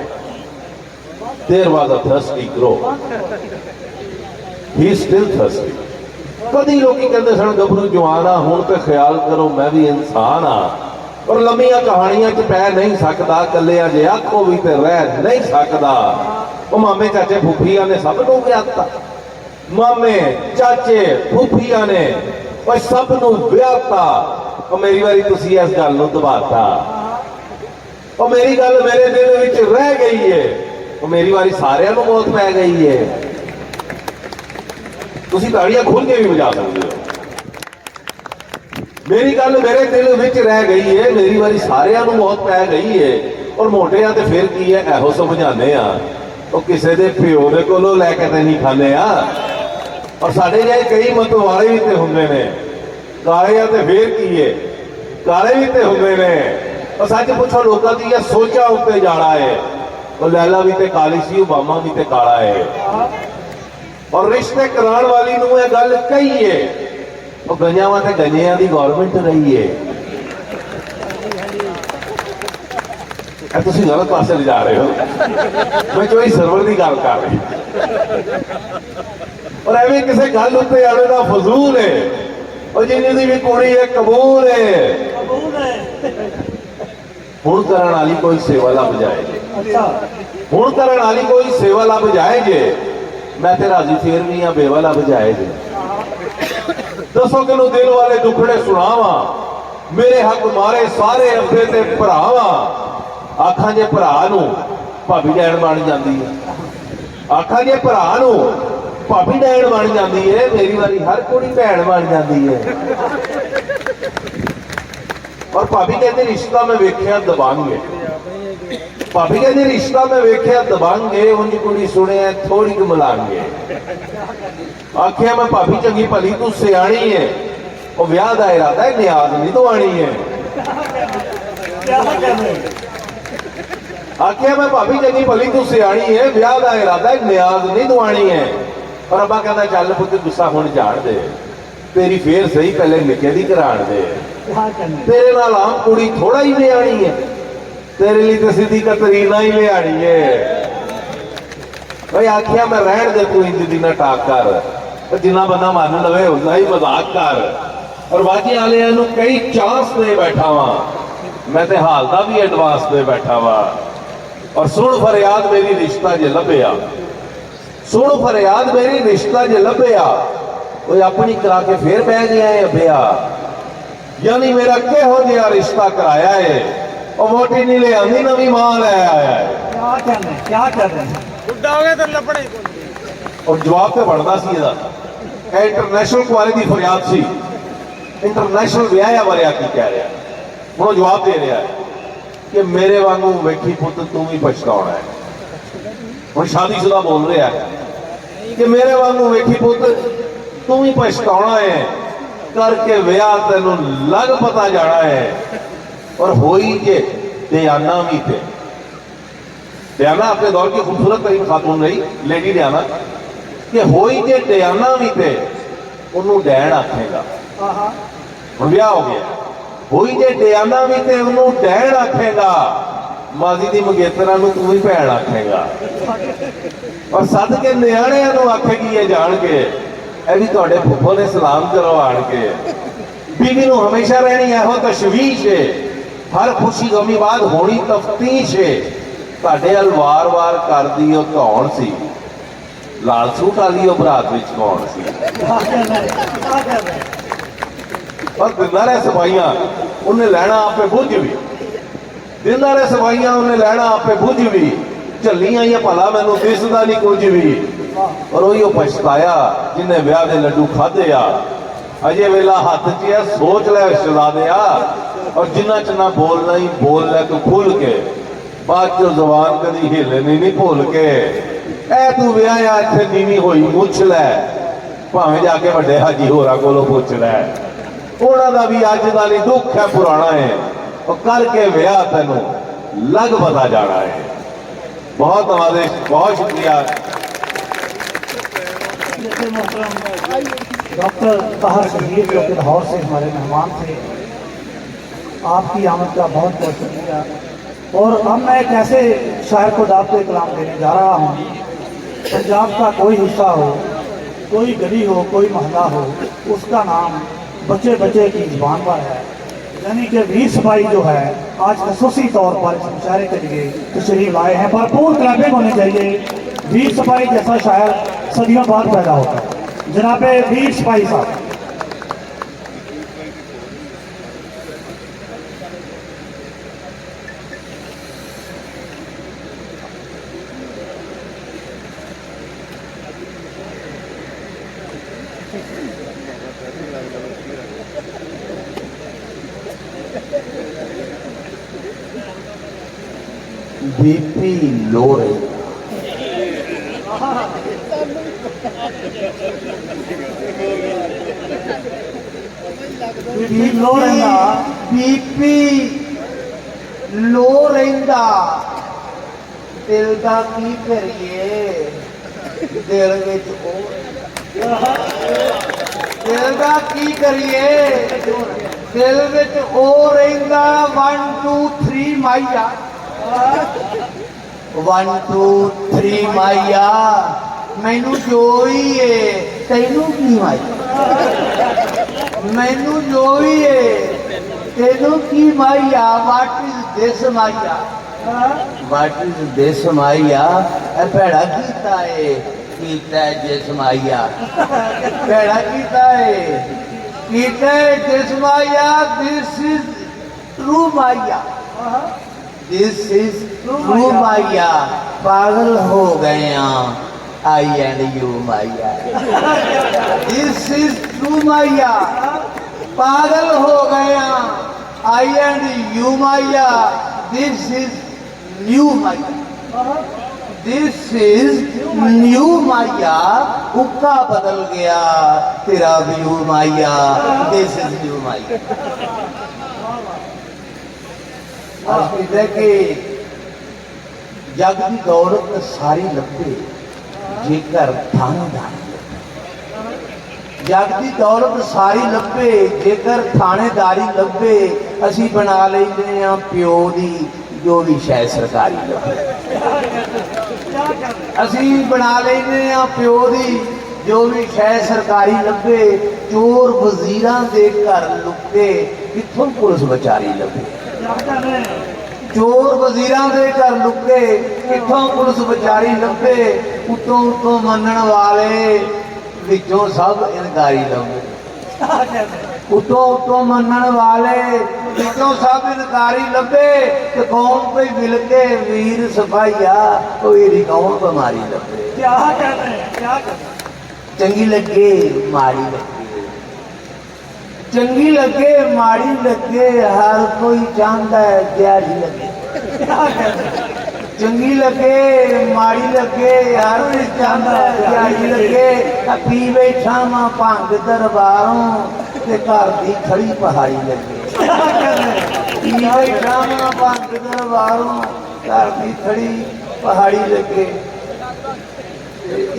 there was a thirsty crow, he is still thirsty। कदी लोग कहते सन गभरू जवान आ, हुण ते ख्याल करो मैं भी इंसान आ, और लंबिया कहानियां च पै नहीं सकता, कलिया जे आखो भी ते रह नहीं सकता। वो मामे चाचे फुफिया ने सब नूं व्याहता, मामे चाचे फुफिया ने और सब नूं व्याहता। और मेरी वारी तुसी इस गल नूं दबाता, और मेरी गल मेरे दिल विच रह गई है, और मेरी वारी सारियां नूं मौत पै गई है। तुसी ताड़ियां खुल के भी बजा सकते हो। मेरी गल मेरे दिल विच रह गई है, मेरी वारी सारियां नूं मौत पै गई है। और मोटिया ते फिर की है एहो समझाने आ, तो किसी दे प्यो दे कोलों लैके ते नहीं खाने आ। और साडे जे कई मतवाले भी ते हुंदे ने, काले ते फिर की है काले भी ते हुंदे ने। और सच पुछो लोगों की यह सोचा उत्ते जाना है, और लैला भी ते काली सी, ओबामा भी ते काला है। और रिश्ते कराने वाली नूं यह गल कही है, और गंजावां ते गंजियां दी गवर्नमेंट रही है। तुसीं गलत पासे ले जा रहे हो, मैं चोई सर्वर की गल कर रही। और एवं किसी गल उत्ते आने का फजूल है, और जिन्नी भी कुड़ी है कबूल है। हुण करन वाली कोई सेवा लब जाए जे, हुण करन वाली कोई सेवा लब जाए जे, मैं ते राजी फेर भी हाँ बेवा लब जाए जे। दसो किनू दिल वाले दुखड़े सुनावा, मेरे हक मारे सारे अब्बे ते भरावा। आखा जे भरा नूं भाभी डैन बन जाती है, आखा जे भरा नूं भाभी डैन बन जाती है, मेरी वारी हर कुड़ी भैन बन जाती है। और भाभी कहते रिश्ता में वेख्या दबांगे, भाभी कहते रिश्ता में वेख्या दबांगे, उंज कुड़ी सुने थोड़ी क मिलांगे। आखिया मैं भाभी चंगी भली तू सियाणी है, और ब्याह का इरादा है न्याज नहीं दवानी है। आखिया मैं भाभी चंगी भली तू सियाणी है, ब्याह का इरादा है न्याज नहीं दवानी है। और अब्बा कहता चल पुत गुस्सा हुण जाण दे, तेरी फेर सही पहले निके दी कराण दे, तेरे नाल आम कुड़ी थोड़ा ही नियाणी है। तेरे लिए तो सीधी कतरीना ही ले आनी है भाई। आखिया मैं रहन दे, तू इंज दी ना टाक कर, जिन्ना बंदा मन लवे उन्ना ही मजाक कर। और बाकी वाले कई चांस दे बैठा वा, मैं ते हाल दा भी एडवांस दे बैठा वा। और सुन फरियाद मेरी रिश्ता जे लभया, सुन फरियाद मेरी रिश्ता जे लभया, कोई अपनी करा के फिर बह गया है अभ्या। यानी मेरा किहो जिहा रिश्ता कराया है, और वोटी नहीं ले आंदी, नवी मां लै आया है। क्या कर रहे हैं, क्या कर रहे हैं? और जवाब तो बनता सी ਇਹਦਾ। ਇਹ ਇੰਟਰਨੈਸ਼ਨਲ ਕੁਆਰੀ ਦੀ ਫਰਿਆਦ ਸੀ, ਇੰਟਰਨੈਸ਼ਨਲ ਵਿਆਹਿਆ ਵਰਿਆ ਕੀ ਕਹਿ ਰਿਹਾ। ਹੁਣ ਉਹ ਜਵਾਬ ਦੇ ਰਿਹਾ ਕਿ ਮੇਰੇ ਵਾਂਗੂ ਵੇਖੀ ਪੁੱਤ ਤੂੰ ਵੀ ਪਛਤਾਉਣਾ ਹੈ। ਹੁਣ ਸ਼ਾਦੀशुदा बोल ਰਿਹਾ कि मेरे वांगू ਵੇਖੀ ਪੁੱਤ ਤੂੰ ਵੀ ਪਛਤਾਉਣਾ ਹੈ, करके विआह तेनू लग पता जाना है। और होई जे डियाना भी थे, डियाना अपने दौर की खूबसूरत तरीन खातून रही, लेडी डियाना, कि होई जे डियाना भी थे उन्होंने डैन आखेगा। हुण विआह हो गया, होई जे डियाना भी थे उन्होंने डैन आखेगा, माजी दी मंगेतरा नूं तू भी भैन आखेगा। और सद के नियाणियां नूं आखेगी ये जान के भी तुहाडे फुफ्फो ने सलाम करो आण के। बीवी नूं हमेशा रहनी एहो तशवीश है, हर खुशी गमी बाद होनी तफ्तीश है। तुहाडे अल वार वार करदी ओ कौन सी, लाल सूट वाली ओ बरात विच कौन सी। और दिंदा रहे सफाइयां उन्हें लैना आपे बुझ भी, दिंदा रहे सफाइयां उन्हें लैना आपे बुझ भी। झलियां या भला मैनू दिसदा नहीं कुछ भी। और वही पछताया जिन्हें ब्याह के लड्डू खाधे आ, अजे वेला हाथ च है, सोच लै शहजादिया। और जिन्ना च ना बोलना ही बोल लै तू खुल के, बाद चो जबान कदी हिलनी नहीं भूल के। ऐ तू ब्याह इत्थे नीवी होई मुछ लै, भावें जाके वड्डे हाजी होरां कोलों पुछ लै, उन्हां दा भी अज दा नहीं दुख है पुराना है। और करके ब्याह तैनूं लग पता जाना है। बहुत नवाजिश, बहुत शुक्रिया। डॉक्टर ताहर शहीद जो कि लाहौर से हमारे मेहमान थे, आपकी आमद का बहुत बहुत शुक्रिया। और अब मैं एक ऐसे शायर को दावत कलाम देने जा रहा हूँ। पंजाब का कोई हिस्सा हो, कोई गली हो, कोई मोहल्ला हो, उसका नाम बच्चे बच्चे की जुबान पर है। यानी कि वीर सिपाही जो है आज खसूसी तौर पर इस मुशायरे के लिए तशरीफ लाए हैं। भरपूर क्लैपिंग होनी चाहिए। वीर सिपाही जैसा शायर सदियों बाद पैदा होता है। जनाबे वीर सिपाही साहब। बीपी लो रही, बीपी लो रहिंदा, दिल दा की करिए, दिल विच दिल दा की करिए, दिल विच ओ रहिंदा। 1 2 3 माइया, 1 2 3 माइया, मैनू जो ही है तेनू की माइया, मैनू जो ही है तेनू की माइया। व्हाट इज दिस माइया, व्हाट इज दिस माइया। भैड़ा कीता है जिस माइया, भैड़ा कीता है जिस माइया। दिस इज ट्रू माइया, दिस इज ट्रू माइया। पागल हो गए आई एंड यू माइया, दिस इज ट्रू माइया। पागल हो गया आई एंड यू माइया, दिस इज न्यू माइया, दिस इज न्यू माइया। हुक्का बदल गया तेरा व्यू माइया, दिस इज न्यू माइया। जग की दौलत सारी लभे जेकर थानेदारी, जग की दौलत सारी लभे जेकर थानेदारी लभे। असी बना लेंदे आ प्यो दी ਜੋ ਵੀ ਸ਼ਾਇਦ ਸਰਕਾਰੀ ਲੱਭੇ। ਅਸੀਂ ਬਣਾ ਲੈਂਦੇ ਆ ਪਿਓ ਦੀ ਜੋ ਵੀ ਸ਼ਾਇਦ ਸਰਕਾਰੀ ਲੱਭੇ। ਚੋਰ ਵਜ਼ੀਰਾਂ ਦੇ ਘਰ ਲੁਕੇ, ਕਿੱਥੋਂ ਪੁਲਿਸ ਵਿਚਾਰੀ ਲੱਭੇ। ਚੋਰ ਵਜ਼ੀਰਾਂ ਦੇ ਘਰ ਲੁਕੇ, ਕਿੱਥੋਂ ਪੁਲਿਸ ਵਿਚਾਰੀ ਲੱਭੇ। ਉਤੋਂ ਉਤੋਂ ਮੰਨਣ ਵਾਲੇ ਵਿੱਚੋਂ ਸਭ ਇਨਕਾਰੀ ਲੱਭੇ। ਉਤੋਂ ਉਤੋਂ ਮੰਨਣ ਵਾਲੇ ਵਿੱਚੋਂ ਸਭ ਇਨਕਾਰੀ ਲੱਭੇ। ਤੇ ਕੌਮ ਕੋਈ ਮਿਲ ਕੇ ਵੀਰ ਸਿਪਾਹੀਆ ਕੋਈ ਕੌਮ ਬਿਮਾਰੀ ਲੱਭੇ। ਚੰਗੀ ਲੱਗੇ ਮਾੜੀ ਲੱਗੇ, ਚੰਗੀ ਲੱਗੇ ਮਾੜੀ ਲੱਗੇ, ਹਰ ਕੋਈ ਚਾਹੁੰਦਾ ਹੈ ਦਿਹਾੜੀ ਲੱਗੇ। ਚੰਗੀ ਲੱਗੇ ਮਾੜੀ ਲੱਗੇ, ਹਰ ਕੋਈ ਚਾਹੁੰਦਾ ਹੈ ਦਿਹਾੜੀ ਲੱਗੇ। ਪੀ ਬੈਠਾ ਵਾਂ ਭੰਗ ਦਰਬਾਰੋਂ ਤੇ ਘਰ ਦੀ ਖੜੀ ਪਹਾੜੀ ਲੱਗੇ। ਪੀ ਬੈਠਾ ਵਾਂ ਭੰਗ ਦਰਬਾਰੋਂ ਘਰ ਦੀ ਖੜੀ ਪਹਾੜੀ ਲੱਗੇ।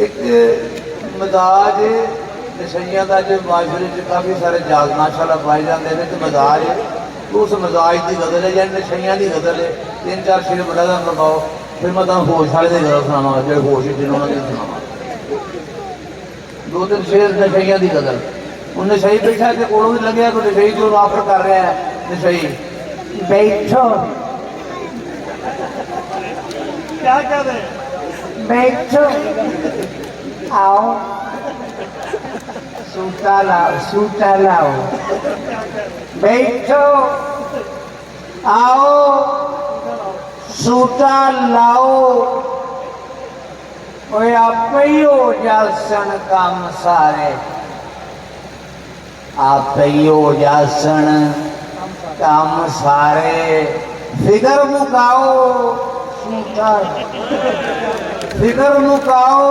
ਇੱਕ ਮਦਾਜ ਨਸ਼ਈਆਂ ਦਾ ਜੇ ਮਾਸ਼ਰੇ 'ਚ ਕਾਫੀ ਸਾਰੇ ਜਾਗ ਮਾਸ਼ਾਅੱਲਾ ਪਾਏ ਜਾਂਦੇ ਨੇ ਤੇ ਮਦਾਜ ਉਸ ਮਦਾਜ ਦੀ ਗਜ਼ਲ ਹੈ ਜਾਂ ਨਸ਼ਈਆਂ ਦੀ ਗਜ਼ਲ ਹੈ। 3-4 ਸ਼ੇਰ ਬੜਾ ਦਾ ਲਗਾਓ, ਫਿਰ ਮੈਂ ਤੁਹਾਨੂੰ ਹੋਸ਼ ਵਾਲੇ ਦੀ ਗਜ਼ਲ ਸੁਣਾਵਾਂਗਾ ਜਿਹੜੇ ਹੋਸ਼ ਜਿਹਨੂੰ ਉਹਨਾਂ ਦੀ ਸੁਣਾਵਾਂ। 2-3 ਸ਼ੇਰ ਨਸ਼ਈਆਂ ਦੀ ਗਜ਼ਲ। ਉਹ ਨਸ਼ਈ ਬੈਠਾ ਤੇ ਕੋਲੋਂ ਵੀ ਲੱਗਿਆ ਕੋਈ ਨਸ਼ਈ ਜੋ ਆਫਰ ਕਰ ਰਿਹਾ ਹੈ। ਨਸ਼ਈ ਬੈਠੋ क्या कर रहे हैं? बैठो आओ सूटा लाओ बैठो आओ सूटा लाओ। ओए आप ही हो जासन काम सारे, आप ही हो जासन काम सारे। फिकर मुकाओ फिकर मुकाओ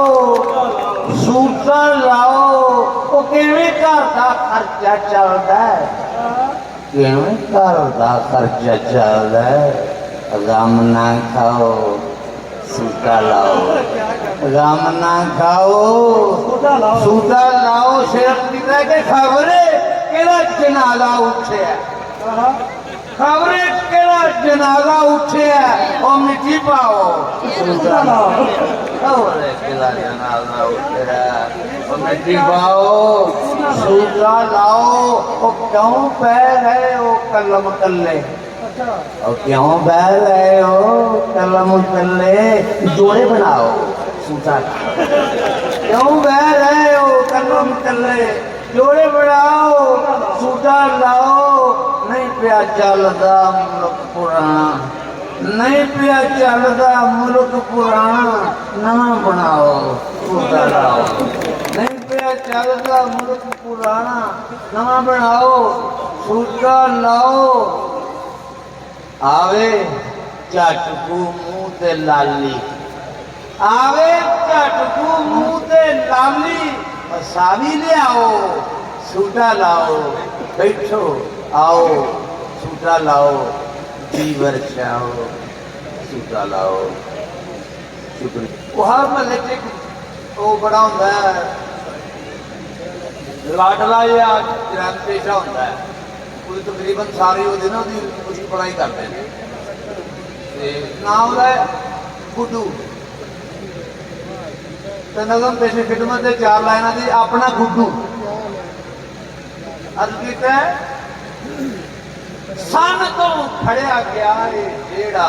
सूटा लाओ। वो किवें घर दा खर्चा चलदा है, किवें घर दा खर्चा चलदा है। गम ना खाओ सूटा लाओ, गम ना खाओ सूटा लाओ। शेर किता के खबरे केड़ा जनाजा उठिया, खबरे केड़ा जनाजा उठिया ओ मिट्टी पाओ सूटा लाओ। खबरे केड़ा जनाजा उठिया ओ मिट्टी पाओ सूटा लाओ। ओ क्यों पै रहे हो कलम कल्ले, और क्यों बह रहे हो कलम कल्ले। जोड़े बनाओ सूटा, क्यों बह रहे हो कलम कल्ले। जोड़े बनाओ सूटा लाओ। नहीं पिया चलदा मुल्क पुराना, नहीं पिया चलदा मुल्क पुराना। नवा बनाओ सूटा लाओ। नहीं पिया चलदा मुल्क पुराना, नवा बनाओ सूटा लाओ। आवे झटकू मुंह ते लाली, आवे झटकू मुंह ते लाली। सावी ले आओ सूटा लाओ, बैठो आओ सूटा लाओ। जी वर्षाओ सूटा लाओ। शुक्रिया। वो हर महल्ले च वो बड़ा होंदा है लाडला या जरैन पेशा होंदा है। वो तकरीबन सारे वो दिन उसकी पढ़ाई करते हैं। नाम है गुड्डू ते नगम पेशे खिदमत के 4 लाइना दी अपना गुड्डू अर्ज कीता सन तो खड़िया गया है जेड़ा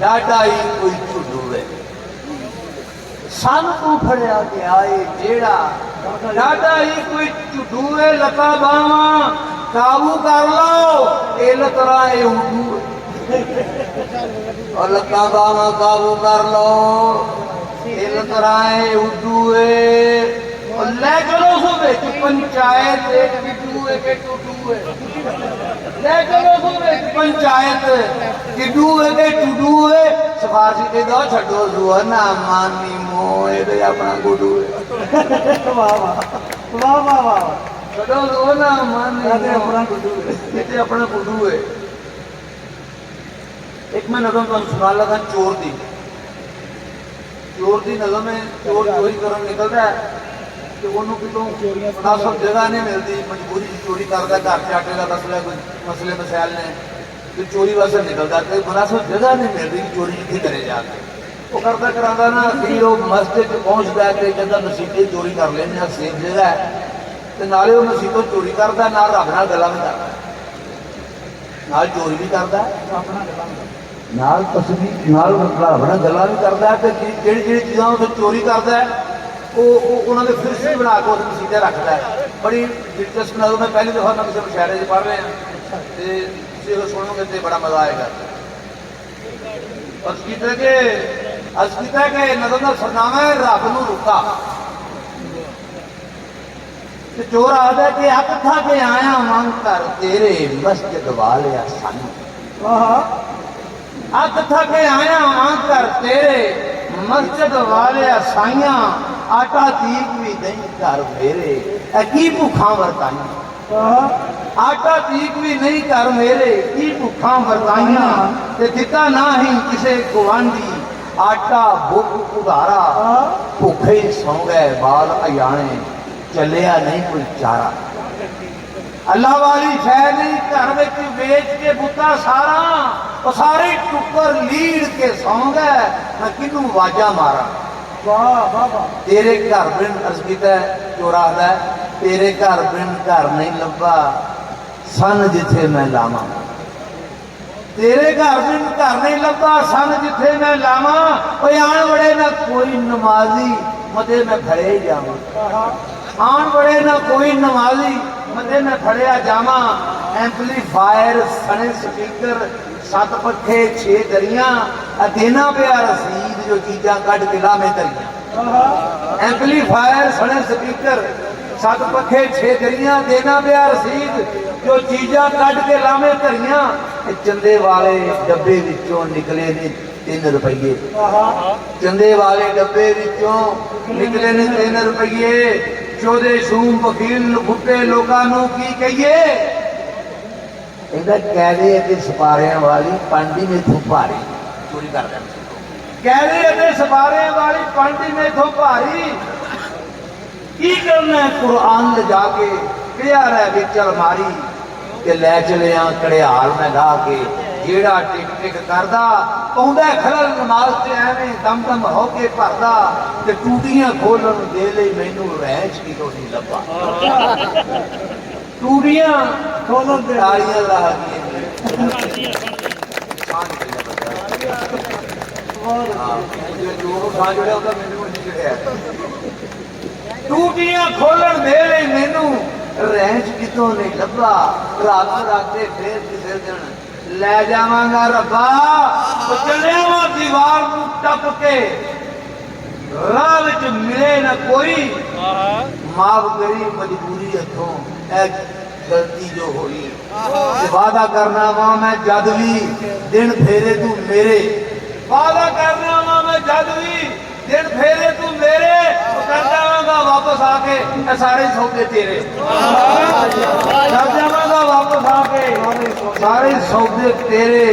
डाडा ही कोई झुड्डू है। सन तो खड़िया गया है जेड़ा डाडा ही कोई झुड्डू है। लता बावा काबू कर लो ये लतरा ये उड्डू और लता बावा काबू कर लो ये लतरा ये उड्डू है। और ले चलो सुबह पंचायत किड्डू है के टुडू है। ले चलो सुबह पंचायत किड्डू है के टुडू है। सिफारिश के दो छो जुआ ना मानी मोए दे अपना गुडू है। वाह वाह वाह वाह वाह। छो जुआ ना मानी अपना गुडू है, ये अपना गुडू है। एक मैं नगम तुम सुना लगा चोर दी। चोर दी नगम है। चोर चोरी करन निकल रहा है कि ਉਹਨੂੰ ਕਿਤੋਂ ਮੁਨਾਸਬ ਜਗ੍ਹਾ ਨਹੀਂ ਮਿਲਦੀ, ਮਜਬੂਰੀ 'ਚ ਚੋਰੀ ਕਰਦਾ। ਘਰ 'ਚ ਆਟੇ ਦਾ ਮਸਲੇ ਮਸੈਲ ਨੇ तो चोरी वास्ते निकलता तो मुनासिब जगह नहीं मिल रही चोरी जितने करे जाके वो करता कराता ना फिर वो मस्जिद पहुँचता है तो कहता मसीते चोरी कर लेने सेफ जगह है तो नाले वो मसीतों चोरी करता ना रब नाल गल्लां भी करता नाल चोरी भी करता नाल तस्वीर नाल रब नाल गल्लां भी करता तो जिहड़ी जिहड़ी चीज़ां उस चोरी करता है वो उन्होंने फिरसी बना के उस मसीते रखता है। बड़ी दिलचस्प नज़र मैं पहली दफ़ा मैं किसी मुशायरे च पढ़ रहे हैं तो सुनोगे तो बड़ा मजा आएगा। असकीता के नज़र का सरनामा है रब नूं रुका ते चोर आखदा कि अक था के आया वां कर तेरे मस्जिद वाले सन अक था के आया वां कर तेरे मस्जिद वाले साइया आटा तीक भी नहीं कर मेरे की भुखा वरताइया आटा तीक भी नहीं कर मेरे की भुखा वरताइया ते दिता ना ही किसे गुआंढी आटा भुख उधारा भुखे ही सौ गए बाल अयाने चलिया नहीं कोई चारा अल्लाह वाली शह नहीं घर में बेच के बुता सारा वो सारे टुकर लीड़ के सौ गए मैं किनू वाजा मारा तेरे घर बिन अर्ज किया चोरा है तेरे घर बिन घर नहीं लभा सन जिथे मैं लावा तेरे घर बिन घर नहीं लभा सन जिथे मैं लावा आन बड़े ना कोई नमाजी मते मैं खड़े जावा आन बड़े ना कोई नमाजी मते मैं खड़िया जावा एम्पलीफायर सने स्पीकर 7 पखे 6 दरियां देना पिया रसीद जो चीजा कट के लामे करिया एम्पलीफायर सने स्पीकर 7 पखे 6 दरियां देना पिया रसीद जो चीजा कट के लामे करिया चंदे वाले डब्बे विचों निकले ने 3 रुपये चंदे वाले डब्बे विचों निकले ने 3 रुपये चौधे शूम वकील गुट्टे लोगों की कहिए कहदे सपारिया वाली पांडी में थो भारी चोरी कर कहदे सपारे वाली पांडी में थो भारी की करना कुरान ले जाके पिया रह विच अलमारी ते लै चले कड़ियाल में ला के जेड़ा टिक टिक करदा पौंदा खलल नमाज ते एवें दम दम हो के भरदा ते टूटियां खोलन दे ले मैनू रैंच की तो नहीं लभा टूटियां खोलन दे तालियां ला टूटियां खोलन दे ले मैनू रैंच कितों नहीं लभा रात राते फिर किसी दिन लै जावांगा रब्बा चलिया वा दीवार को टप के राह विच मिले न कोई माफ करी मजबूरी हथों गलती जो होई वादा करना वा मैं जद भी दिन फेरे तू मेरे वादा करना वा मैं जद भी दिन फेरे तू मेरे कर जावांगा वापस आके सारे सौदे तेरे कर जावांगा वापस आके सारे सौदे तेरे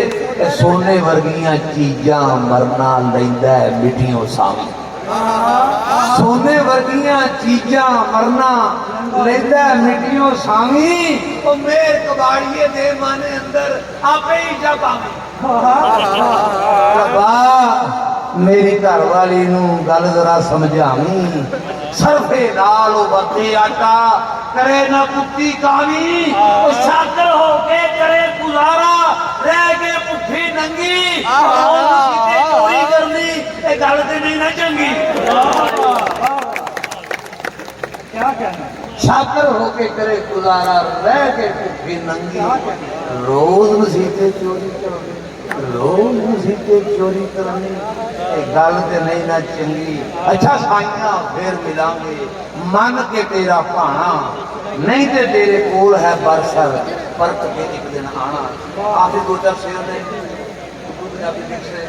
सोने वर्गियां चीजां मरना लैंदा है मिठियों सावी सोने वर्गियां चीजां मरना लैंदा है मिठियों सावी ओ मेर कबाड़िए दे माने अंदर आपे ही जब आवे मेरी घर वाली नू गल जरा समझावी सरफे नाल वरते आटा करे ना कुत्ती कावी शाकर होके करे गुजारा रह के भुखी नंगी चोरी करनी ये गल ते नहीं ना चंगी क्या कहना शाकर होके करे गुजारा रह के भुखी नंगी रोज मसीते चोरी करोगे रोज मसीते चोरी करनी गल ते नहीं ना चंगी अच्छा साइया फिर मिलांगे मन के तेरा भाना नहीं ते तेरे कोल है बरसर परत के एक दिन आना आखिर 2-4 शेर ने पंजाबी मिक्स है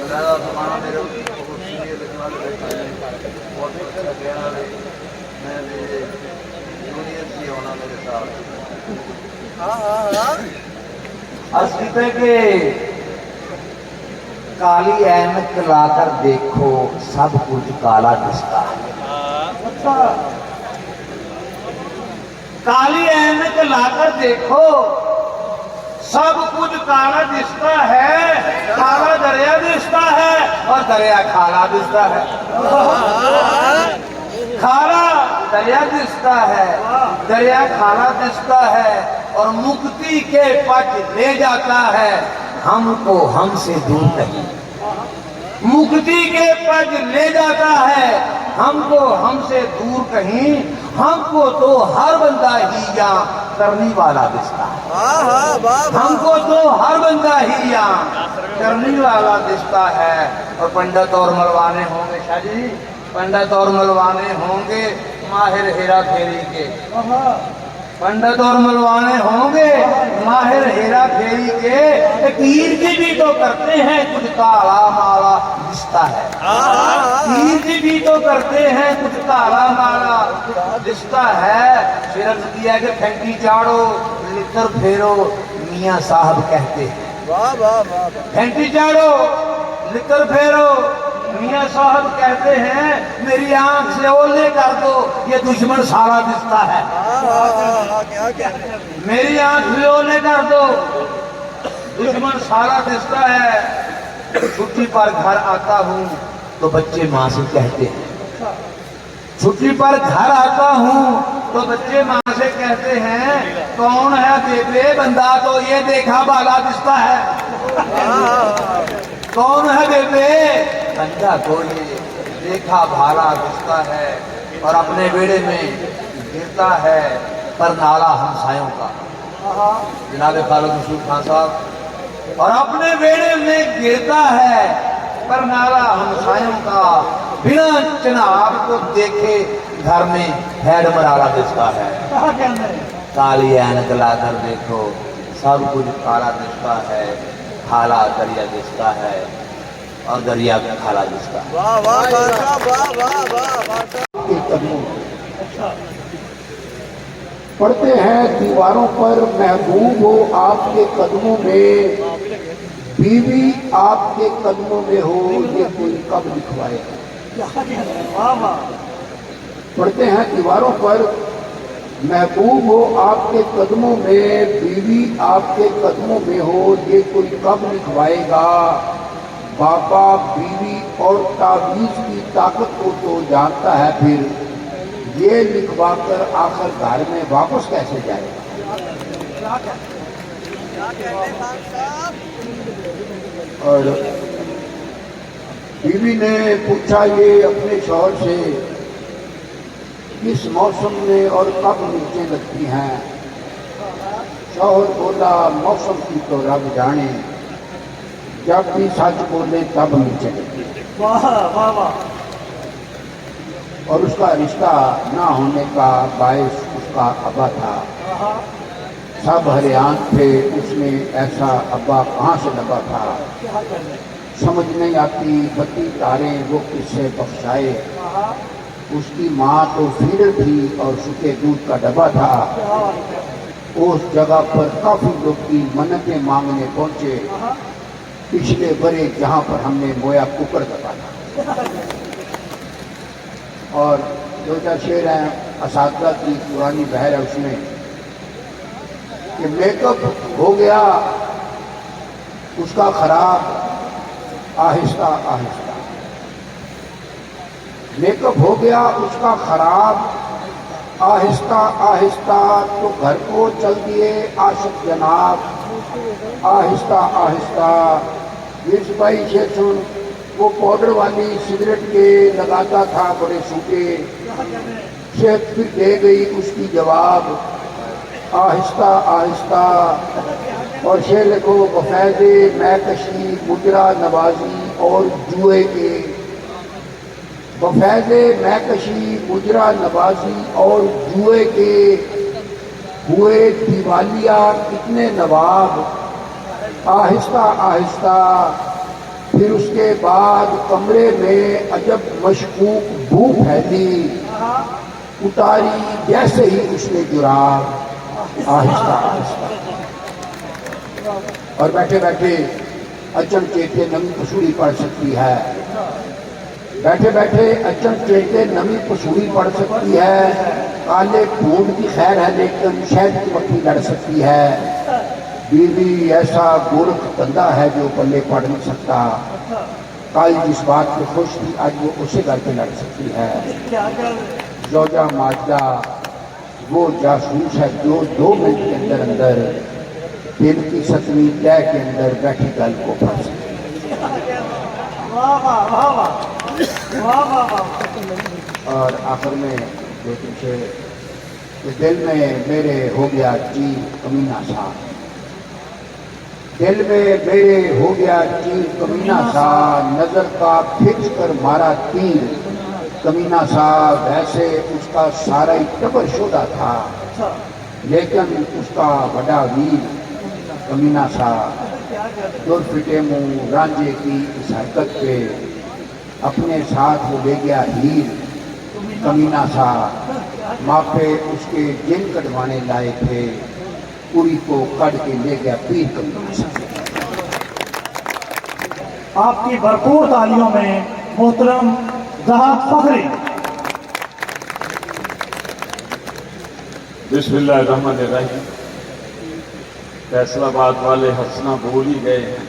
बताया जमाना मेरे बहुत सीरियल लिखने वाले बैठे हैं बहुत अच्छा लगे वाले मैं भी जूनियर से होना मेरे साथ अस्तित्व के काली ऐनक लाकर देखो सब कुछ काला दिसता है काली ऐनक लाकर देखो सब कुछ काला दिसता है, काला दरिया दिसता है और दरिया काला दिसता है। खारा दरिया दिसता है, दरिया खारा दिसता है और मुक्ति के पथ ले जाता है हमको हमसे दूर नहीं। मुक्ति के पथ ले जाता है हमको हमसे दूर कहीं। हमको तो हर बंदा ही यहाँ करने वाला दिसता है। हमको तो हर बंदा ही यहाँ करने वाला दिसता है। और पंडित और मलवाने होंगे शाह जी, पंडित और मलवाने होंगे माहिर हेरा फेरी के। पंडित और मलवाने होंगे माहिर हेरा फेरी के। पीर जी भी तो करते हैं कुछ काला माला दिसता है। पीर जी भी तो करते हैं कुछ काला माला दिसता है। फिर अर्ज किया कि फैंकी चाड़ो लिकर फेरो मियाँ साहब कहते हैं। फैंकी चाड़ो लिकर फेरो मियाँ साहब कहते हैं। मेरी आंख से ओले कर दो ये दुश्मन सारा दिसता है। मेरी आंख से ओले कर दो दुश्मन सारा दिसता है। छुट्टी पर घर आता हूँ तो बच्चे माँ से कहते हैं। छुट्टी पर घर आता हूँ तो बच्चे माँ से कहते हैं कौन है बेबे, बंदा तो ये देखा वाला दिसता है। कौन है बेबे, बंदा तो ये देखा भाला दिसता है। और अपने बेड़े में गिरता है पर नाला हमसायों का। जनाब खालिद मसूद खान साहब। और अपने बेड़े में गिरता है पर नाला हमसायों का। बिना जनाब को देखे घर में हेड मराला दिसता है। काली ऐनक लाकर देखो सब कुछ काला दिसता है। खाला दरिया दिसता है और दरिया का खाला दिसता है। के कदमों पढ़ते हैं दीवारों पर महबूब हो आपके कदमों में, बीवी आपके कदमों में हो ये कोई कब लिखवाएगा। पढ़ते हैं दीवारों पर महबूब हो आपके कदमों में, बीवी आपके कदमों में हो ये कोई कब लिखवाएगा। बाबा बीवी और तावीज़ की ताकत को तो जानता है, फिर ये लिखवा कर आखिर घर में वापस कैसे जाएगा। और बीवी ने पूछा ये अपने शौहर से किस मौसम में और कब नीचे लगती हैं। शौहर बोला मौसम की तो रब जाने, जब भी सच बोले तब नीचे लगती है। और उसका रिश्ता ना होने का बायस उसका अब्बा था। सब हरियाण थे, उसमें ऐसा अब्बा कहाँ से लगा था। समझ नहीं आती बत्ती तारे वो किससे बख्शाए। उसकी माँ तो फीडर थी और सूखे दूध का डब्बा था। उस जगह पर काफी लोग की मन्नतें मांगने पहुंचे। पिछले बरे जहाँ पर हमने मोया कुकर दबाया। और दो चार शेर हैं असातिज़ा की पुरानी बहर है उसमें कि मेकअप हो गया उसका खराब आहिस्ता आहिस्ता। मेकअप हो गया उसका खराब आहिस्ता आहिस्ता, तो घर को चल दिए आशिक जनाब आहिस्ता आहिस्ता। इस भाई से सुन वो पाउडर वाली सिगरेट के लगाता था बड़े सूखे से, फिर दे गई उसकी जवाब आहिस्ता आहिस्ता। और शेर लिखो बफैज़े मैकशी मुजरा नवाजी और जुए के। बफैज़े मैकशी मुजरा नवाजी और जुए के हुए दिवालिया कितने नवाब आहिस्ता आहिस्ता। फिर उसके बाद कमरे में अजब मशकूक बू फैली, उतारी जैसे ही उसने जुराब आहिस्ता आहिस्ता। और बैठे बैठे अचल चेते नमी पसूड़ी पड़ सकती है। बैठे बैठे अचल चेते नमी पसूड़ी पड़ सकती है। काले खून की खैर है लेकिन शहद की मक्खी लड़ सकती है। बीवी ऐसा गोरख बंदा है जो पल्ले पढ़ नहीं सकता। कल जिस बात पे खुश थी आज वो उसे घर पे लड़ सकती है। जोजा माजा वो जासूस है जो 2 मिनट के अंदर अंदर दिल की 7वीं तय के अंदर बैठी गल को पढ़ सकती है। और आखिर में जो तुमसे कि दिल में मेरे हो गया चीर कमीना सा, दिल में मेरे हो गया चीर कमीना सा, नजर का खिंच कर मारा तीर कमीना सा। वैसे उसका सारा ही टबर शोधा था, लेकिन उसका बड़ा वीर कमीना सा। दुर फिटे मुंह रांझे की इस हरकत पे अपने साथ वो ले गया हीर कमीना सा। मापे उसके जिन कटवाने लाए थे, पूरी को कट के ले गया पीर कमीना सा। आपकी भरपूर तालियों में मोहतरम जहाद फखरी। बिस्मिल्लाहिर्रहमानिर्रहीम। फैसलाबाद वाले हंसना भूल ही गए हैं,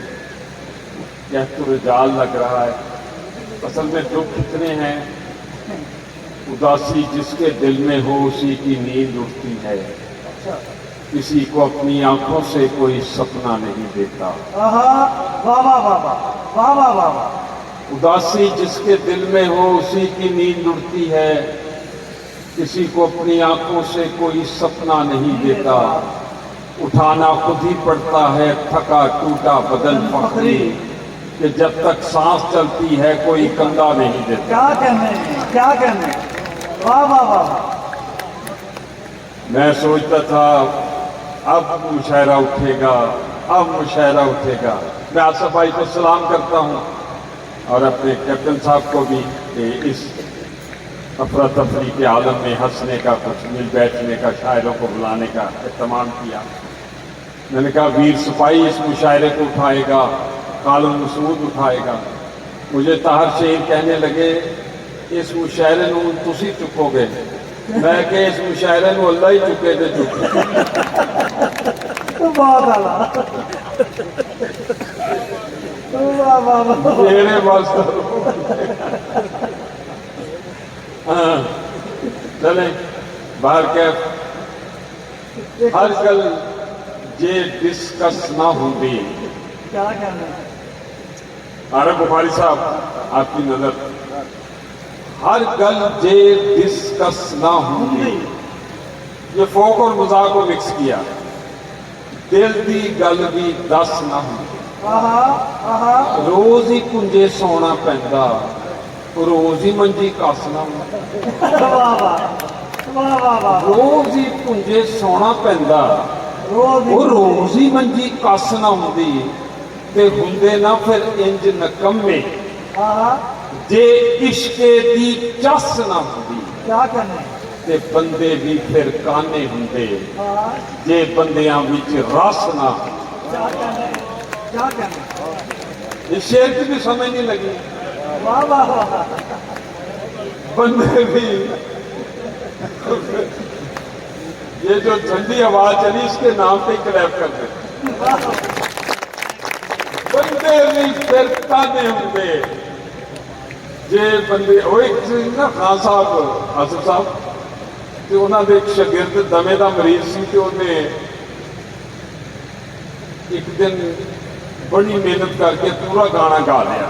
यह तो रिजाल लग रहा है। असल में दुख कितने हैं, उदासी जिसके दिल में हो उसी की नींद उठती है, किसी को अपनी आंखों से कोई सपना नहीं देता। उदासी जिसके दिल में हो उसी की नींद उड़ती है, किसी को अपनी आंखों से कोई सपना नहीं देता। उठाना खुद ही पड़ता है थका टूटा बदन फखरी, कि जब तक सांस चलती है कोई कंधा नहीं देता। क्या कहने वाह वाह वाह। मैं सोचता था अब मुशायरा उठेगा, अब मुशायरा उठेगा। मैं आसफ भाई को सलाम करता हूँ और अपने कैप्टन साहब को भी कि इस अफरा तफरी के आलम में हंसने का, कुछ मिल बैठने का, शायरों को बुलाने का एहतमाम किया। मैंने कहा वीर सिपाही इस मुशायरे को उठाएगा, कालम मसूद उठाएगा। मुझे ताहर शेर कहने लगे इस मुशायरे नूं तुसी चुकोगे। मैं कि इस मुशायरे नूं अल्लाह ही चुके ते चुके। बहुत आला मेरे वास्ते हाँ, चले बाहर के हर गल जे डिस्कस ना होंगी। क्या कहना आरब बुखारी साहब आपकी नजर, हर गल जे डिस्कस ना होंगी, ये फोक और मजाक को मिक्स किया। दिल दी गल भी 10 ना होंगी। रोज ही कुंजे सोना पैंदा, रोज ही मंजी कसना। रोज ही कुंजे सोना पैंदा, रोज ही मंजी कसना होंदी, ते हुंदे ना फिर इंज नकम्मे जे इश्के दी चस ना होंदी। क्या कहना ते बंदे भी फिर काने हुंदे जे बंदियां विच रस ना। क्या कहना इस शेर की भी समझ नहीं लगी। वाह वाह वाह। बंदे भी ये जो ठंडी आवाज चली इसके नाम पे क्लैप कर दे। बंदे भी फिर काने होंगे जे बंदे। वो एक ना खान साहब आसिफ साहब ਤੇ ਉਹਨਾਂ ਦੇ ਇੱਕ ਸ਼ਾਗਿਰਦ ਦਮੇ ਦਾ ਮਰੀਜ਼ ਸੀ ਤੇ ਉਹਨੇ ਇੱਕ ਦਿਨ ਬੜੀ ਮਿਹਨਤ ਕਰਕੇ ਪੂਰਾ ਗਾਣਾ ਗਾ ਲਿਆ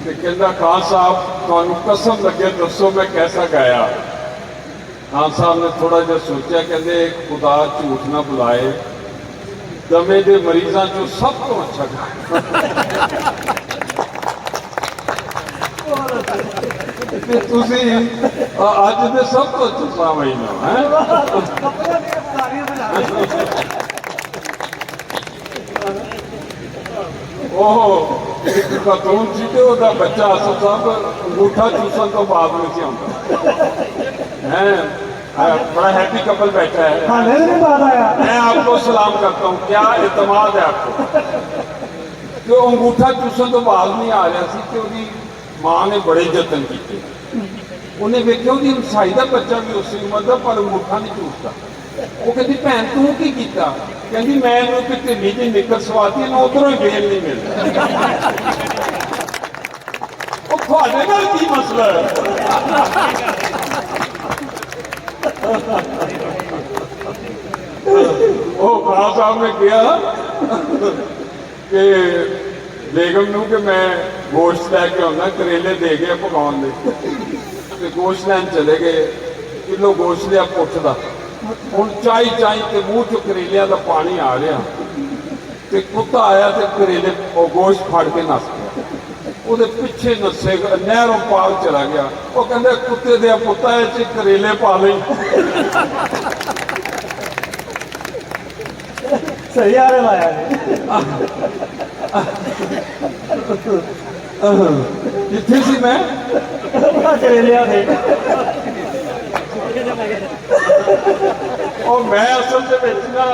ਤੇ ਕਹਿੰਦਾ ਖਾਨ ਸਾਹਿਬ ਤੁਹਾਨੂੰ ਕਸਮ ਲੱਗੇ ਦੱਸੋ ਮੈਂ ਕੈਸਾ ਗਾਇਆ। ਖਾਨ ਸਾਹਿਬ ਨੇ ਥੋੜਾ ਜਿਹਾ ਸੋਚਿਆ, ਕਹਿੰਦੇ ਖੁਦਾ ਝੂਠ ਨਾ ਬੁਲਾਏ, ਦਮੇ ਦੇ ਮਰੀਜ਼ਾਂ ਚੋਂ ਸਭ ਤੋਂ ਅੱਛਾ ਗਾਇਆ। ਤੁਸੀਂ ਅੱਜ ਦੇ ਸਭ ਤੋਂ ਅੱਛੇ ਸਾਵਈ ਨੂੰ ਹੈ। ਉਹ ਇੱਕ ਖਾਤੂਨ ਸੀ ਤੇ ਉਹਦਾ ਬੱਚਾ ਆਸਫ ਸਾਹਿਬ ਅੰਗੂਠਾ ਚੂਸਣ ਤੋਂ ਬਾਅਦ ਨਹੀਂ ਸੀ ਆਉਂਦਾ ਹੈ। बड़ा हैप्पी कपल बैठा है। मैं आपको सलाम करता हूँ, क्या एतमाद है आपको जो अंगूठा चूसन तो बाहर नहीं आ रहा सी ते ਉਹਦੀ मां ने बड़े जतन किए। उन्हें वेख्या ਉਹਦੀ ਹਮਸਾਈ ਦਾ ਬੱਚਾ ਵੀ ਉਸੇ ਉਮਰ ਦਾ ਪਰ ਅੰਗੂਠਾ नहीं चूसता। ਉਹ ਕਹਿੰਦੀ ਭੈਣ ਤੂੰ ਕੀ ਕੀਤਾ? ਕਹਿੰਦੀ ਮੈਂ ਇਹਨੂੰ ਕਿ ਢਿੱਲੀ ਜਿਹੀ ਨਿੱਕਰ ਸਵਾਤੀ ਇਹਨੂੰ ਉਧਰੋਂ ਹੀ ਵੇਲ ਨਹੀਂ ਮਿਲਦਾ। ਉਹ ਤੁਹਾਡੇ ਨਾਲ ਕੀ ਮਸਲਾ ਹੈ? ਉਹ ਖਾਨ ਸਾਹਿਬ ਨੇ ਕਿਹਾ ਕਿ ਬੇਗਮ ਨੂੰ ਕਿ ਮੈਂ ਗੋਸ਼ਤ ਲੈ ਕੇ ਆਉਣਾ, ਕਰੇਲੇ ਦੇ ਗਏ ਪਕਾਉਣ ਦੇ, ਤੇ ਗੋਸ਼ਤ ਲੈਣ ਚਲੇ ਗਏ। ਕਿਲੋ ਗੋਸ਼ਤ ਲਿਆ ਪੁੱਠ ਦਾ, ਹੁਣ ਚਾਈ ਤੇ ਮੂੰਹ ਚੋਂ ਕਰੇਲਿਆਂ ਦਾ ਪਾਣੀ ਆ ਰਿਹਾ, ਤੇ ਕੁੱਤਾ ਆਇਆ ਤੇ ਕਰੇਲੇ ਉਹ ਗੋਸ਼ਤ ਫੜ ਕੇ ਨੱਸ ਗਿਆ। ਉਹਦੇ ਪਿੱਛੇ ਨੱਸੇ ਨਹਿਰੋਂ ਪਾਰ ਚਲਾ ਗਿਆ। ਉਹ ਕਹਿੰਦੇ ਕੁੱਤੇ ਦੇ ਪੁੱਤਾ ਇਹ 'ਚ ਕਰੇਲੇ ਪਾ ਲਈ। सही आ रहे लाया ਕਿੱਥੇ ਸੀ ਮੈਂ? करेलिया थे और मैं असल ਦੇ ਵਿੱਚ ਨਾ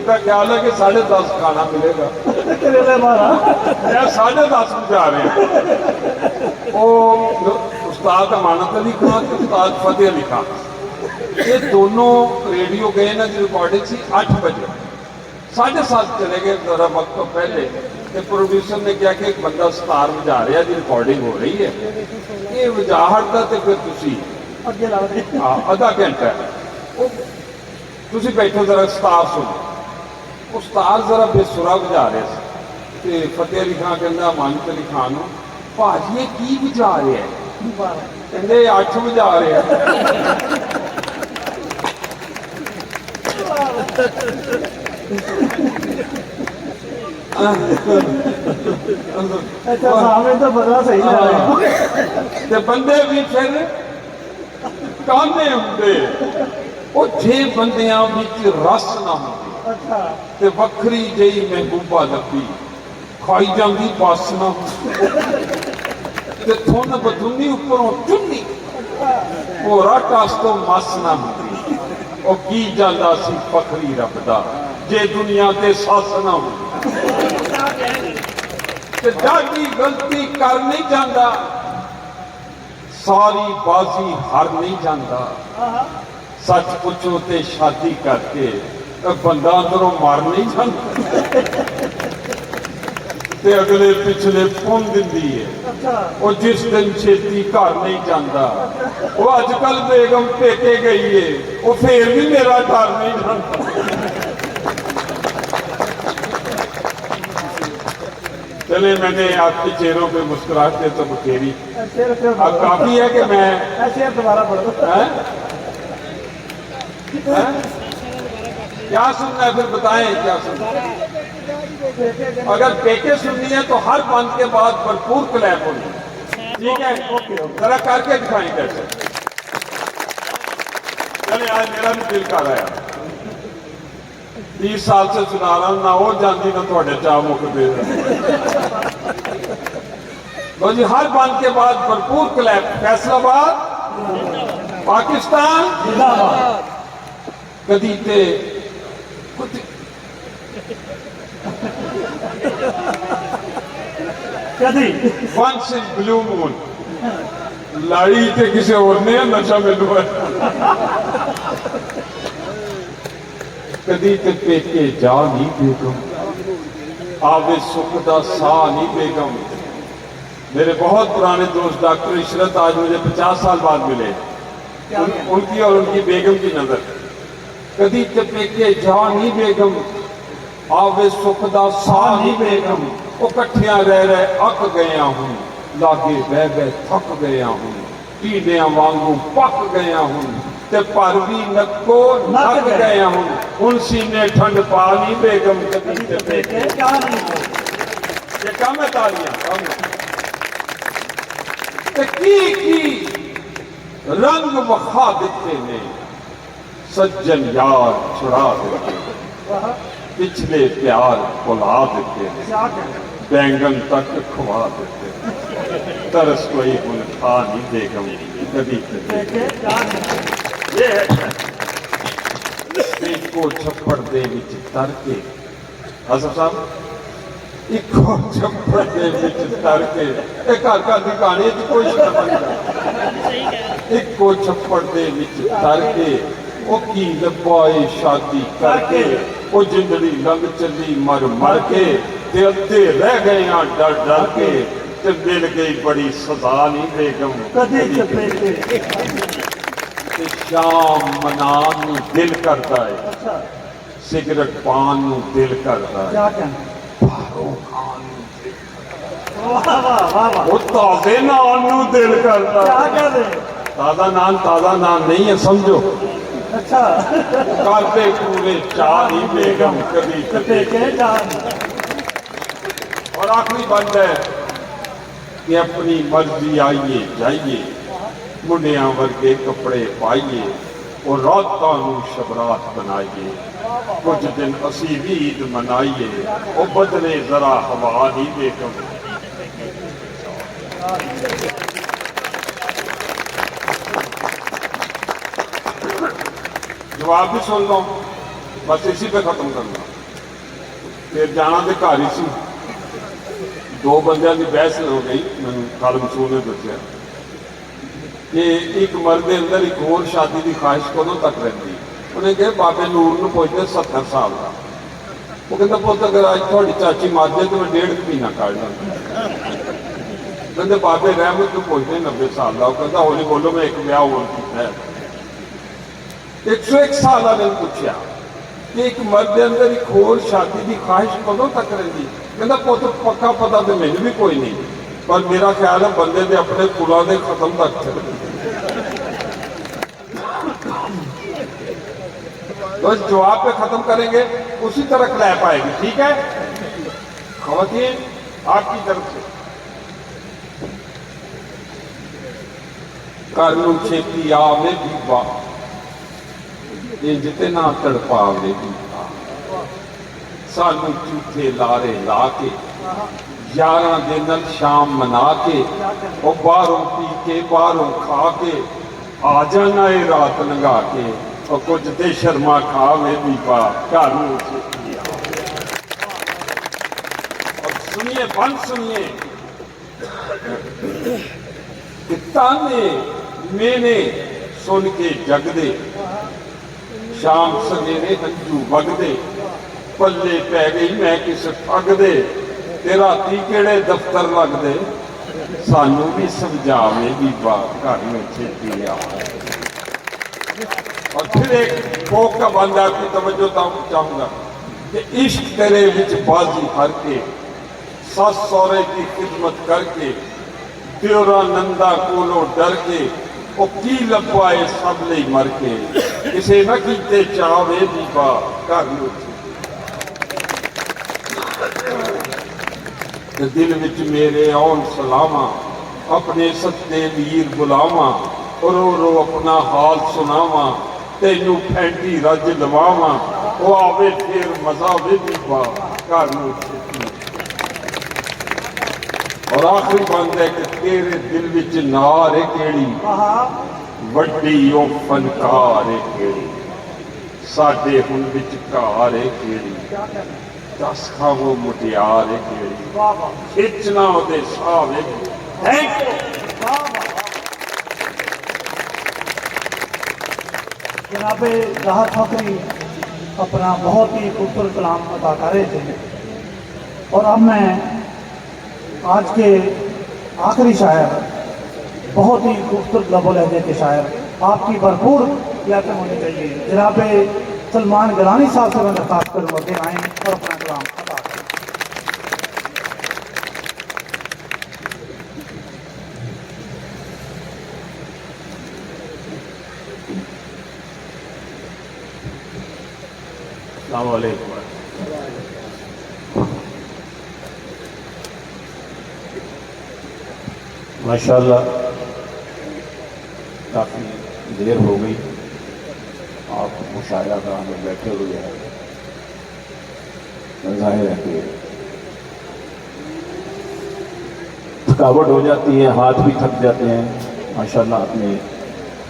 ਦਾ ਖਿਆਲ ਹੈ ਕਿ 10:30 ਖਾਣਾ ਮਿਲੇਗਾ। करेले मारा ਮੈਂ 10:30 ਨੂੰ ਜਾ ਰਿਹਾ। ਉਹ ਉਸਤਾਦ ਅਮਾਨਤ ਅਲੀ ਖਾਨ ਤੇ ਉਸਤਾਦ ਫਤਿਹ ਅਲੀ ਖਾਨ, ਇਹ ਦੋਨੋਂ ਰੇਡੀਓ ਗਏ ਨਾ ਦੀ ਰਿਕਾਰਡਿੰਗ ਸੀ 8 ਵਜੇ। 7:30 ਚਲੇ ਗਏ ਜ਼ਰਾ वक्त ਤੋਂ ਪਹਿਲੇ, ਤੇ ਪ੍ਰੋਡਿਊਸਰ ਨੇ ਕਿਹਾ ਕਿ ਇੱਕ ਬੰਦਾ ਸਤਾਰ ਵਜਾ ਰਿਹਾ ਜੀ, ਰਿਕਾਰਡਿੰਗ ਹੋ ਰਹੀ ਹੈ, ਇਹ ਵਜਾ ਹਟਦਾ ਤੇ ਫਿਰ ਤੁਸੀਂ अगे ला दे ਅੱਧਾ ਘੰਟਾ ਉਹ ਤੁਸੀਂ ਬੈਠੋ ਜ਼ਰਾ ਸਤਾਰ ਸੁਣੋ। ਉਹ ਸਤਾਰ ਜ਼ਰਾ ਬੇਸੁਰਾ ਵਜਾ ਰਿਹਾ ਸੀ, ਤੇ ਫਤਿਹ ਅਲੀ ਖਾਨ ਕਹਿੰਦਾ ਅਮਾਨਤ ਅਲੀ ਖਾਨ ਨੂੰ, ਭਾਜੀ ਇਹ ਕੀ ਵਜਾ ਰਿਹਾ ਹੈ? ਕਹਿੰਦੇ 8 ਵਜਾ ਰਿਹਾ। अच्छा सामने तो बदला सही जा रहा ਤੇ ਬੰਦੇ ਵੀ ਫਿਰ ਕਾਨੇ ਹੁੰਦੇ, ਉਹ 6 ਬੰਦਿਆਂ ਵਿੱਚ ਰਸ ਨਾ ਹੁੰਦੀ अच्छा ਤੇ ਵੱਖਰੀ ਜਿਹੀ ਮਹਿਬੂਬਾ ਲੱਭੀ, ਖਾਈ ਜਾਂਦੀ ਬਸ ਨਾ ਹੁੰਦੀ, ਤੇ ਥੁੰਨ ਬਦੁੰਨੀ ਉੱਪਰੋਂ ਚੁੰਨੀ, ਹੋਰਾ ਟਾਸ ਤੋਂ ਮਸ ਨਾ ਹੁੰਦੀ। ਉਹ ਕੀ ਜਾਂਦਾ ਸੀ ਫਖਰੀ ਰੱਬ ਦਾ ਜੇ ਦੁਨੀਆ ਤੇ ਸੱਸ ਨਾ ਹੁੰਦੀ। ਤੇ ਜਾਗੀ ਗਲਤੀ ਕਰ ਨਹੀਂ ਜਾਂਦਾ, ਸਾਰੀ ਬਾਜ਼ੀ ਹਾਰ ਨਹੀਂ ਜਾਂਦਾ। ਸੱਚ ਪੁੱਛੋ ਤੇ ਸ਼ਾਦੀ ਕਰਕੇ ਬੰਦਾ ਅੰਦਰੋਂ ਮਰ ਨਹੀਂ ਜਾਂਦਾ, ਤੇ ਅਗਲੇ ਪਿਛਲੇ ਪੁੰਨ ਦਿੰਦੀ ਹੈ। ਉਹ ਜਿਸ ਦਿਨ ਛੇਤੀ ਘਰ ਨਹੀਂ ਜਾਂਦਾ, ਉਹ ਅੱਜ ਕੱਲ ਬੇਗਮ ਪੇਕੇ ਗਈ ਹੈ, ਉਹ ਫੇਰ ਵੀ ਮੇਰਾ ਘਰ ਨਹੀਂ ਜਾਂਦਾ। चले मैंने आपके चेहरों पे मुस्कुराहटें तो बखेरी। शेर शेर अब काफी है कि मैं शेर दोबारा पढ़ो हैं? हैं? क्या सुनना है फिर बताएं क्या सुनना है? अगर पेके सुननी है तो हर बंद के बाद भरपूर क्लैप होनी, ठीक है? जरा करके दिखाएं कैसे। चले आज मेरा भी दिल कर आया, 30 साल से सुना रहा हूं, ना वो जानती ना थोड़े चाह मुकदे। लो जी, हर बंद के बाद भरपूर क्लैप। फैसलाबाद पाकिस्तान जिंदाबाद कदी ते कदी वंस इन ब्लू मून लाड़ी ते किसी और ने नशा मिलू है। कदी ते पेके जा नहीं बेगम, आवे सुख दा सा नहीं बेगम। मेरे बहुत पुराने दोस्त डॉक्टर इशरत आज मुझे 50 साल बाद मिले, उनकी और उनकी बेगम की नजर। कदी ते पेके जा नहीं बेगम, आवे सुख दा सा नहीं बेगम। वो कट्ठियां रह रहे अक गया हूं, लागे बह बह थक गया हूं, टीडियां वांगू पक गया हूं, ते पर भी नक्को नक गया हूं। हुन सीने ठंड पा नहीं बेगम, कदी ते पेके क्या नहीं ये कम है तालियां कम है। ते की रंग वखा दिते ने सज्जन यार छुड़ा दिते, पिछले प्यार भुला दिते ने बैंगन तक खवा दिते। तरस कोई हुन खा नहीं बेगम, कदी ते पेके ये है। इको छप्पड़ दे विच तर के आसफ साहब, इको छप्पड़ दे विच तर के घर घर की कहानी कोई समझदा। इको छप्पड़ दे विच तर के ਉਹ ਕੀ ਲੱਭਾਏ ਸ਼ਾਦੀ ਕਰਕੇ, ਉਹ ਜਿੰਦੜੀ ਲੰਘ ਚੱਲੀ ਮਰ ਮਰ ਕੇ, ਤੇ ਅੱਧੇ ਰਹਿ ਗਏ ਆ ਡਰ ਡਰ ਕੇ, ਤੇ ਮਿਲ ਗਈ ਬੜੀ ਸਜ਼ਾ ਨਹੀਂ ਬੇਗਮ कदी चपेटे। ਤੇ ਸ਼ਾਮ ਮਨਾਉਣ ਨੂੰ ਦਿਲ ਕਰਦਾ ਹੈ, अच्छा ਸਿਗਰਟ ਪਾਣ ਨੂੰ ਦਿਲ ਕਰਦਾ ਹੈ, क्या कहना, ਬਾਹਰੋਂ ਖਾਣ ਨੂੰ ਦਿਲ वाह वाह वाह वाह, ਉਹ ਤਾਜ਼ੇ ਨਾਨ ਨੂੰ ਦਿਲ ਕਰਦਾ क्या ਹੈ। कह रहे, ਤਾਜ਼ਾ ਨਾਨ ਨਹੀਂ ਹੈ ਸਮਝੋ, अच्छा ਕਰਦੇ ਪੂਰੇ ਚਾਹ ਨਹੀਂ ਬੇਗਮ ਕਦੀ चपेटे ਚਪੇਟੇ। जान, और आखिरी बात है कि अपनी मर्जी आइए जाइए, मुंडियां वर्गे कपड़े पाइए और रातां नूं शबरात बनाइए, कुछ दिन असी भी ईद मनाइए, वो बदले जरा हवा नहीं बेगम। जवाब भी सुन लो, बस इसी पे खत्म करना। फिर जाना तो घर ही सी, दो बंदियां की बहस हो गई, मैं कल मसूर ने दसिया कि एक मर्द के अंदर एक होर शादी की ख्वाहिश कदों तक रही। उन्हें कहा बाबे नूर को पुछते 70 साल का, वो कहता पुत अगर अज थोड़ी चाची मर जाए तो मैं 1.5 महीना काट लूँगा। कहते बाबे रहमत को पुछते 90 साल का, वो कहता हौली बोलो मैं एक ब्याह होर किया है। 101 साल वाले ने पूछा कि एक मर्द के अंदर एक होर शादी की ख्वाहिश कदों तक रही। कहता पुत पक्का पता तो मैंने भी कोई नहीं, पर मेरा ख्याल है बंदे ने अपने कुलों के खत्म तक चले। तो इस जवाब पे खत्म करेंगे, उसी तरह क्लैप आएगी, ठीक है खवातीन आपकी तरफ से। कर लू छेती आवे बीबा, जिते ना तड़पावे बीबा, सानू झूठे लारे ला के, 11 दिन शाम मना के, वो बाहरों पी के बाहरों खा के, आ जाना ये रात लंघा के, और कुछ दे शर्मा खावे बीबा घर नूं छेती आवे। और सुनिए बंद सुनिए कि ताने मेने सुन के जगदे, शाम सवेरे हंजू वगदे, पल्ले पै गई मैं किस ठग दे, ते राती केड़े दफ्तर लगदे, सानू भी समझावे बीबा घर में छेती आवे। और फिर एक फोक का बंदा आपकी तवज्जो चाहूंगा कि इश्क तेरे विच बाजी हर के, सस सौरे की खिदमत करके, दियोरा नंदा कोलों डर के, वो की लब्बाए सब लई मर के, किसे न कीते चावे बीबा घर में दिल विच मेरे आउन सलामा, अपने सत्ते वीर बुलावा, रो रो अपना हाल सुनावा, तेनू फैंटी रज लवावा, वो आवे फिर मजा वे बीबा घर में छेती। और आखिरी बंद है कि तेरे दिल विच नार है केड़ी, वड्डी ओ फनकार है केड़ी, साडे हुण विचकार है केड़ी, दस खावो मुटियार है केड़ी, खिचना ओदे साह वे। Thank you. जनाबे राहत फकरी अपना बहुत ही खूबसूरत कलाम अदा कर रहे थे, और अब मैं आज के आखिरी शायर, बहुत ही खूबसूरत लबो लहजे के शायर, आपकी भरपूर यात्रा होनी चाहिए। जनाबे सलमान गिलानी साहब से मैं दरखास्त करूँगा कि आएँ और अपना कलाम अदा करें। अस्सलाम वालेकुम। माशाल्लाह काफ़ी देर हो गई, आप मुशायरा का में बैठे हुए हैं, जाहिर है कि थकावट हो जाती है, हाथ भी थक जाते हैं। माशाल्लाह अपने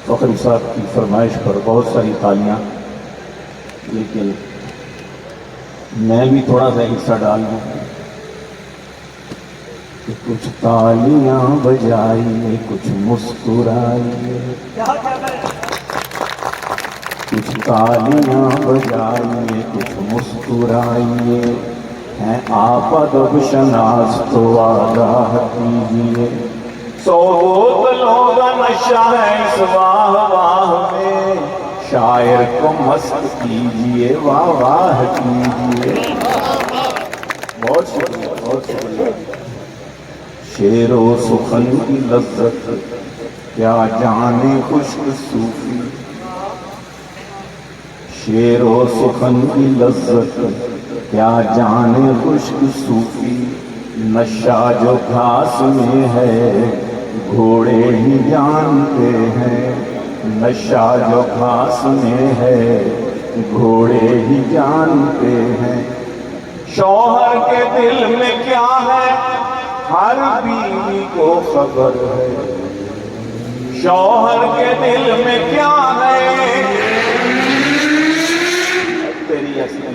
फखरी साहब की फरमाइश पर बहुत सारी तालियां, लेकिन मैं भी थोड़ा सा हिस्सा डाल दूँ कि कुछ तालियां बजाइए, कुछ मुस्कुराइए, कुछ तालियां बजाइए, कुछ मुस्कुराइए, हैं आप अदब शनास तो आगाह कीजिए। 100 बोतलों का नशा है इस वाह वाह में, शायर को मस्त कीजिए, वाह वाह कीजिए। बहुत शुक्रिया, बहुत शुक्रिया। शेरो सुखन की लज्जत क्या जाने खुश्क सूफी, शेरो सुखन की लज्जत क्या जाने खुश्क सूफी, नशा जो घास में है घोड़े ही जानते हैं, नशा जो घास में है घोड़े ही जानते हैं। शौहर के दिल में क्या है हर बीवी को खबर है, शौहर के दिल में क्या है, तेरी असली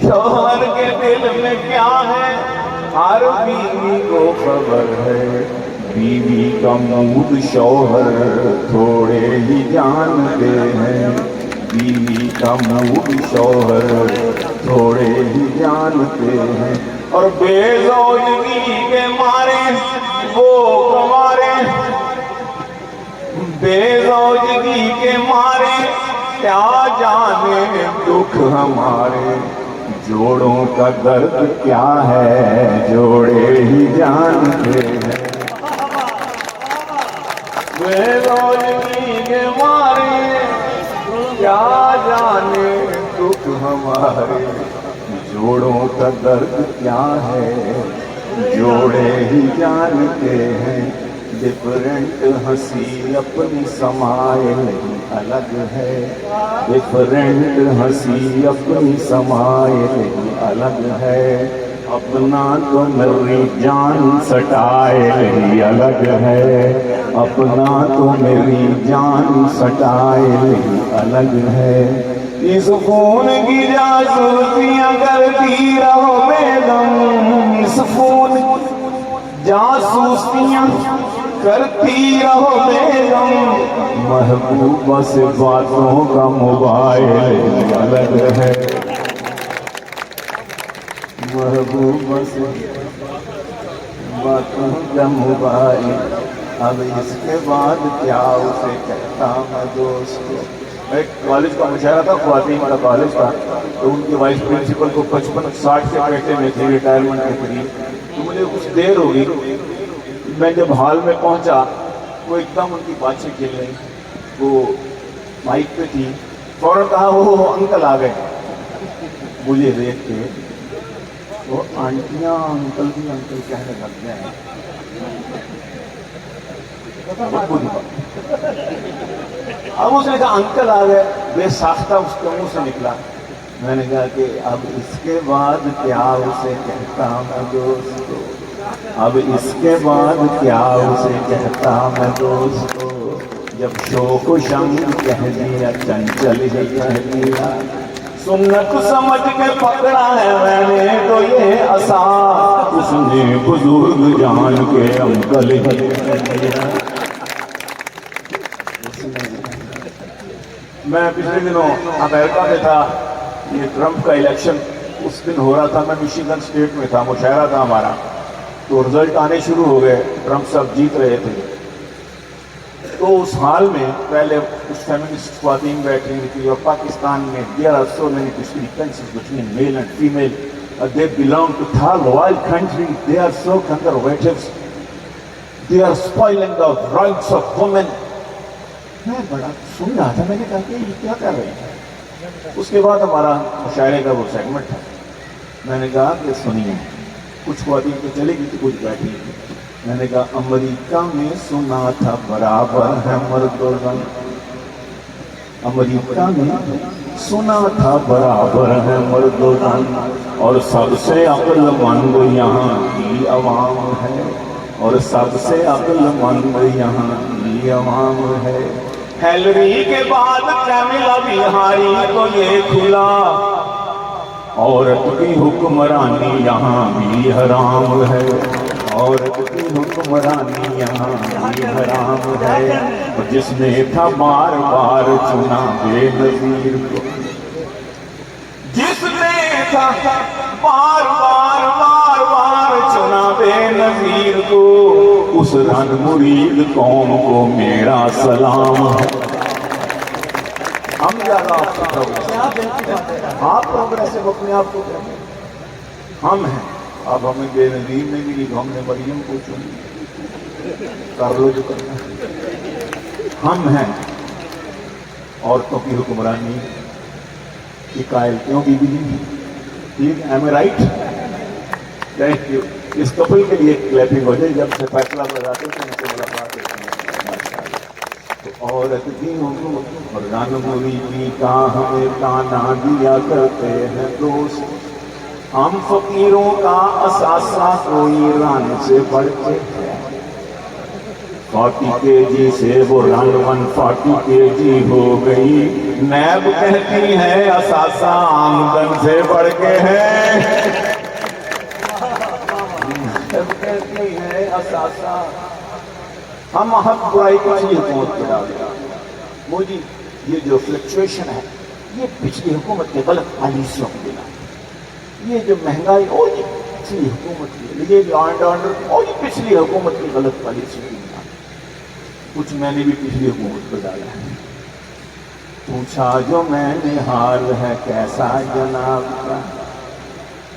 शौहर के दिल में क्या है हर बीवी को खबर है, बीवी का मूड शौहर थोड़े ही जानते हैं, बीवी का मूड शौहर थोड़े ही जानते हैं। और बेजौजगी के मारे वो कमारे, बेजौजगी के मारे क्या जाने दुख हमारे, जोड़ों का दर्द क्या है जोड़े ही जानते हैं। बेजौजगी के मारे क्या जाने दुख हमारे, जोड़ों का दर्द क्या है जोड़े ही जानते हैं। डिफरेंट हंसी अपनी समाइल ही अलग है, डिफरेंट हंसी अपनी समाइल ही अलग है, अपना तो मेरी जान सटाइल ही अलग है, अपना तो मेरी जान सटाइल ही अलग है। इस खून की जासूसियां करती रहो बेगम, इस खून जासूसियां करती रहो बेगम, महबूबा से बातों का मोबाइल अलग है, महबूबा से बातों का मोबाइल। अब इसके बाद क्या उसे कहता मैं दोस्तों। एक कॉलेज का मुशायरा था, ख्वातीन का कॉलेज था, तो उनके वाइस प्रिंसिपल को 55-60 के बेटे में थे, रिटायरमेंट के करीब। तो मुझे कुछ देर हो गई, मैं जब हॉल में पहुंचा वो एकदम उनकी बातचीत चल रही, वो माइक पे थी, फौरन कहा वो अंकल आ गए। मुझे देख के वो आंटियां अंकल भी अंकल कहने लग गए, बहुत बुरी बात। अब उसने कहा अंकल आ गए, बेसाख्ता उसके मुंह से निकला। मैंने कहा कि अब इसके बाद क्या उसे कहता मैं दोस्तों, अब इसके बाद क्या उसे कहता मैं दोस्तों, जब शोक शंग कह दिया चंचल ही कह दिया, सुन्नत समझ के पकड़ा है मैंने तो ये असा, उसने बुजुर्ग जान के अंकल ही कह दिया। मैं पिछले दिनों अमेरिका में था, ये ट्रंप का इलेक्शन उस दिन हो रहा था, मैं मिशिगन स्टेट में था, मुशायरा था हमारा, तो रिजल्ट आने शुरू हो गए, ट्रंप साहब जीत रहे थे। तो उस हाल में पहले कुछ फेमिनिस्ट ख्वातीन बैठी हुई थी, और पाकिस्तान में there are so many discrepancies between male and female, they belong to third world country, they are so conservative, they are spoiling the rights of women. मैं बड़ा सुन रहा था, मैंने कहा कि ये क्या कर रहे हैं। उसके बाद हमारा मुशायरे का वो सेगमेंट था, मैंने कहा कि सुनिए, कुछ ख्वातीन तो चली गई थी, कुछ बैठी थी। मैंने कहा अमेरिका में सुना था बराबर है मर्द और जन, अमेरिका में सुना था बराबर है मर्द और जन, और सबसे अक्लमंद यहाँ की अवाम है, और सबसे अक्लमंद यहाँ की अवाम है। हैलरी के बाद कैमिला बिहारी को ये खुला, औरत की हुक्मरानी यहाँ भी हराम है, عورت کی حکمرانی یہاں بھی حرام ہے، اور جس نے تھا بار بار چنا بے نظیر کو، جس نے تھا بار بار بار بار چنا بے نظیر کو، اس رن مرید قوم کو میرا سلام ہے۔ ہم زیادہ آپ پروگریسو اپنے آپ کو کہتے ہیں، ہم ہیں۔ اب ہمیں بے نظیر نے ملی تو ہم نے مریم کو چنی، کر لو جو کرنا ہے۔ ہم ہیں عورتوں کی حکمرانی کی قائل کیوں بی بی جی؟ Am I right? Thank you. اس کپل کے لیے کلیپنگ ہو جائے جب سے فیصلہ بتاتے ہیں ان سے ملاقات ہوتی ہے۔ تو عورت کی حکم رن مریدی کا ہمیں تانا دیا کرتے ہیں دوست، ہم فقیروں کا اثاثہ کوئی رن سے بڑھ کے ہے، 40 kg سے وہ رن 140 kg ہو گئی، نیب کہتی ہے اثاثہ آمدن سے بڑھ کے ہے، نیب کہتی ہے اثاثہ۔ ہم حق برائی کو اچھی حکومت کے ڈال دیا۔ مجھے یہ جو فلکچویشن ہے یہ پچھلی حکومت کے غلط پالیسیوں کے بنا، یہ جو مہنگائی اور یہ پچھلی حکومت کی، یہ جو آرڈر اور یہ پچھلی حکومت کی غلط پالیسیوں کی بنا، کچھ میں نے بھی پچھلی حکومت کو ڈالا ہے۔ پوچھا جو میں نے حال ہے کیسا جناب کا،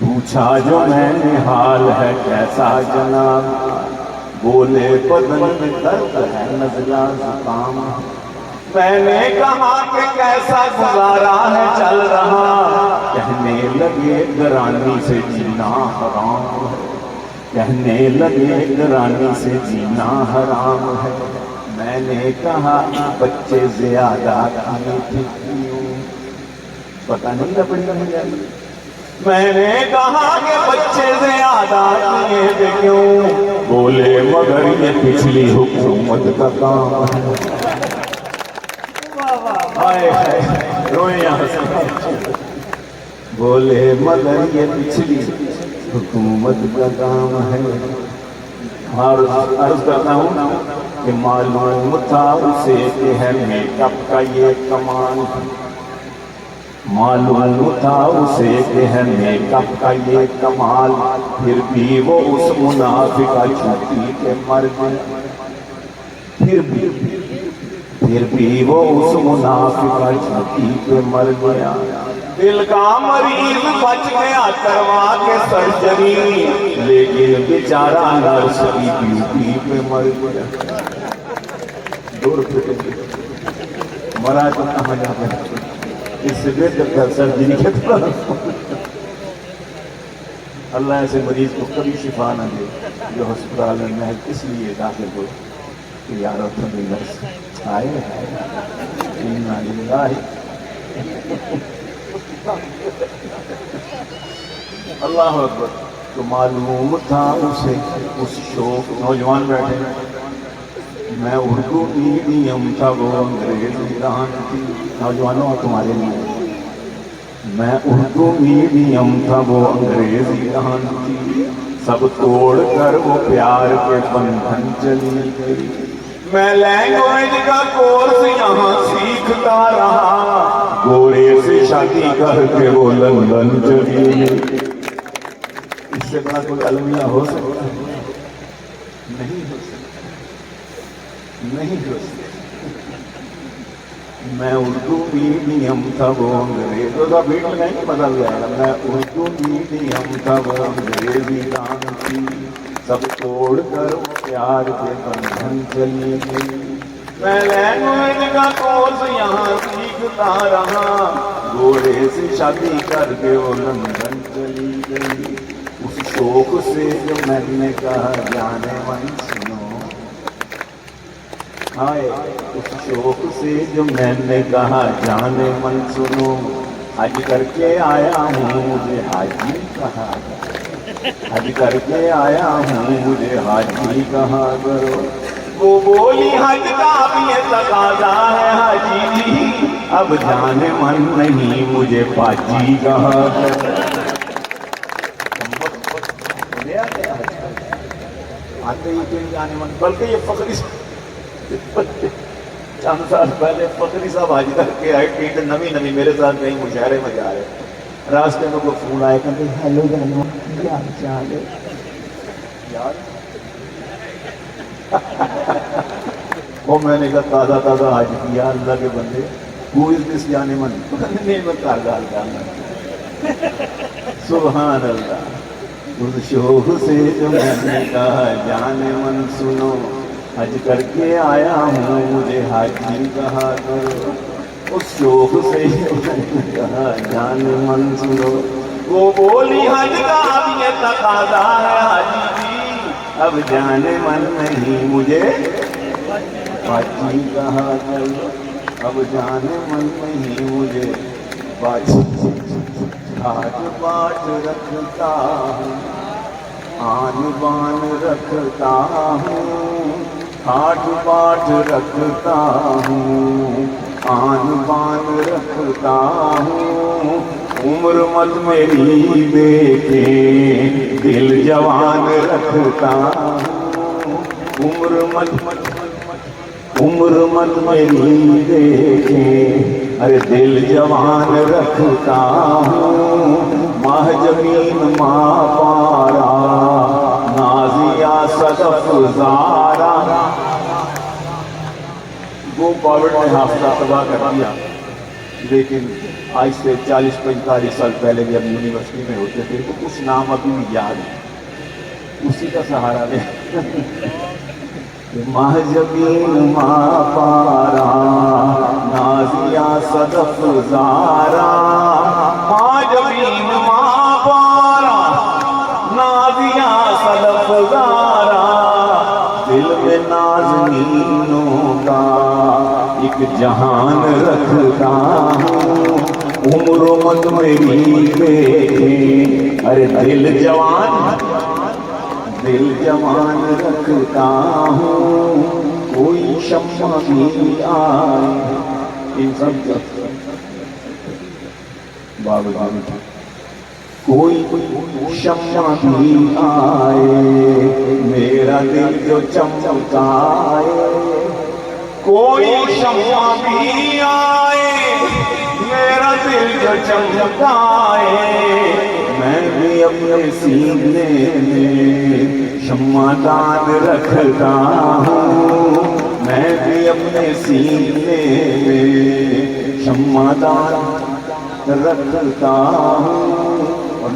پوچھا جو میں نے حال ہے کیسا جناب کا، بولے بدن میں درد ہے نزلہ زکام، میں نے کہا کہ کیسا گزارا ہے چل رہا، کہنے لگے گرانی سے جینا حرام ہے، کہنے لگے گرانی سے جینا حرام ہے، میں نے کہا بچے زیادہ کھانے تھے کیوں، پتہ نہیں لبڑی نہیں جائی، میں نے کہا کہ بچے زیادہ کیے تھے کیوں، بولے مگر یہ پچھلی حکومت کا کام ہے۔ بولے مگر یہ پچھلی حکومت کا کام ہے۔ اور عرض کرتا ہوں کہ معلوم تھا اسے کہ ہے میک اپ کا یہ کمال، معلوم تھا اسے کہ ہے میک اپ کا یہ کمال، پھر بھی وہ اس منافقہ چھوٹی کے مر گیا، پھر بھی وہ اس منافقہ چھوٹی کے مر گیا، دل کا مریض بچ گیا کروا کے سرجری، لیکن بیچارہ نرس کی ڈیوٹی پہ مر گیا۔ دور مرا تو کہاں جاتا ہے، اس سے بہتر سرجری کے طرف۔ اللہ ایسے مریض کو کبھی شفا نہ دے جو ہسپتال میں اس لیے داخل ہو کہ یار نرس آئے انا للہ۔ اللہ اکبر۔ تو معلوم تھا اسے اس شوق، نوجوان بیٹھے، میں اردو میڈیم تھا وہ انگریزی دان تھی، نوجوانوں تمہارے لیے، میں اردو میڈیم تھا وہ انگریزی دان تھی، سب توڑ کر وہ پیار کے بندھن چلی گئی، میں لینگویج کا کورس یہاں سیکھتا رہا، گورے سے شادی کر کے وہ لندن چلی گئی۔ اس سے بڑا کوئی المیہ ہو سکتا ہے؟ نہیں ہو سکتا، نہیں ہو سکتا۔ میں اردو میڈیم تھا وہ انگریزوں کا بیٹ لگائیں گے پتہ بھی آئے گا، میں اردو میڈیم تھا وہ انگریزی دان تھی، سب توڑ کر پیار کے بندھن چلی گئی، میں لینگویج کا کورس یہاں سیکھتا رہا، گورے سے شادی کر کے وہ لندن چلی گئی، اس شوق سے جو میں نے کہا جانے من سنو، آئے اس شوق سے جو میں نے کہا جانے من سنو، حج کر کے آیا ہوں مجھے حاجی کہا، حج کر کے آیا ہوں مجھے حاجی کہا کرو، وہ بولی حج کا بھی یہ تقاضا ہے حاجی جی، اب جانے من نہیں مجھے پاجی کہا کرو۔ कई पिंड जाने मन, बल्कि ये फखरी चंद साल पहले फखरी साहब हाजी करके आए पिंड नवी नवी मेरे साथ कहीं मुशायरे में जा रहे, रास्ते में कोई फोन आए कहते हेलो जानो क्या हाल चाल है यार। वो मैंने कहा ताज़ा ताज़ा हाजी किया अल्लाह के बंदे, हु इज दिस जाने मन, नहीं मैं कारगाल जाना। सुभान अल्लाह, उस शोक से जो मैंने कहा जाने मन सुनो, हज करके आया हूँ मुझे हाजी कहा करो। उस शोक से जो मैंने कहा जाने मन सुनो, वो बोली हज का अब ये तकाजा है हाजी जी, अब जाने मन नहीं मुझे हाजी कहा करो, अब जाने मन नहीं मुझे बाजी। घाट बाट रखता हूँ आन बान रखता हूँ, घाट बाट रखता हूँ आन बान रखता हूँ। उम्र मत मेरी देखे दिल जवान रखता हूँ, उम्र मत मेरी देखे अरे दिल जवान रखता हूँ। माह जमीन माँ पारा नाजिया सदफ ज़ारा, वो कोविड ने हाफिज़ा तबाह कर दिया, लेकिन आज से 40-45 साल पहले जब यूनिवर्सिटी में होते थे तो कुछ नाम अभी भी याद है, उसी का सहारा ले। माह जमीन माँ पारा नाजिया सदफ ज़ारा, माँ जमीन माँ पारा नाजिया सदफ ज़ारा। दिल में नाज़नीनों का एक जहान रखता हूँ, उम्र मत मेरी देखे अरे दिल जवान रखता हूँ। कोई शम्मा भी आए इन सब बाबा, कोई शम्मा भी आए मेरा दिल जो चमकाए, कोई शम्मा भी आए मेरा दिल जो चमकाए। मैं भी अपने सीने में शम्मादान रखता हूँ, मैं भी अपने सीने में शम्मादान रखता हूँ। और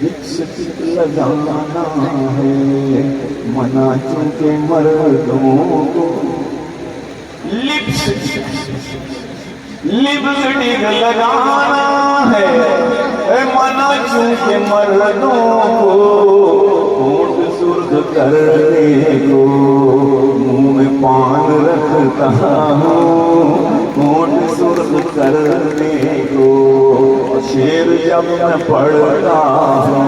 लिपस्टिक लगाना है मना चुके मर्दों को, लिपस्टिक लगाना है मना चुके मर्दों को। होंठ सुर्ख करने को मुंह में पान रखता हूँ, होंठ सुर्ख करने को। शेर जब मैं पढ़ता हूँ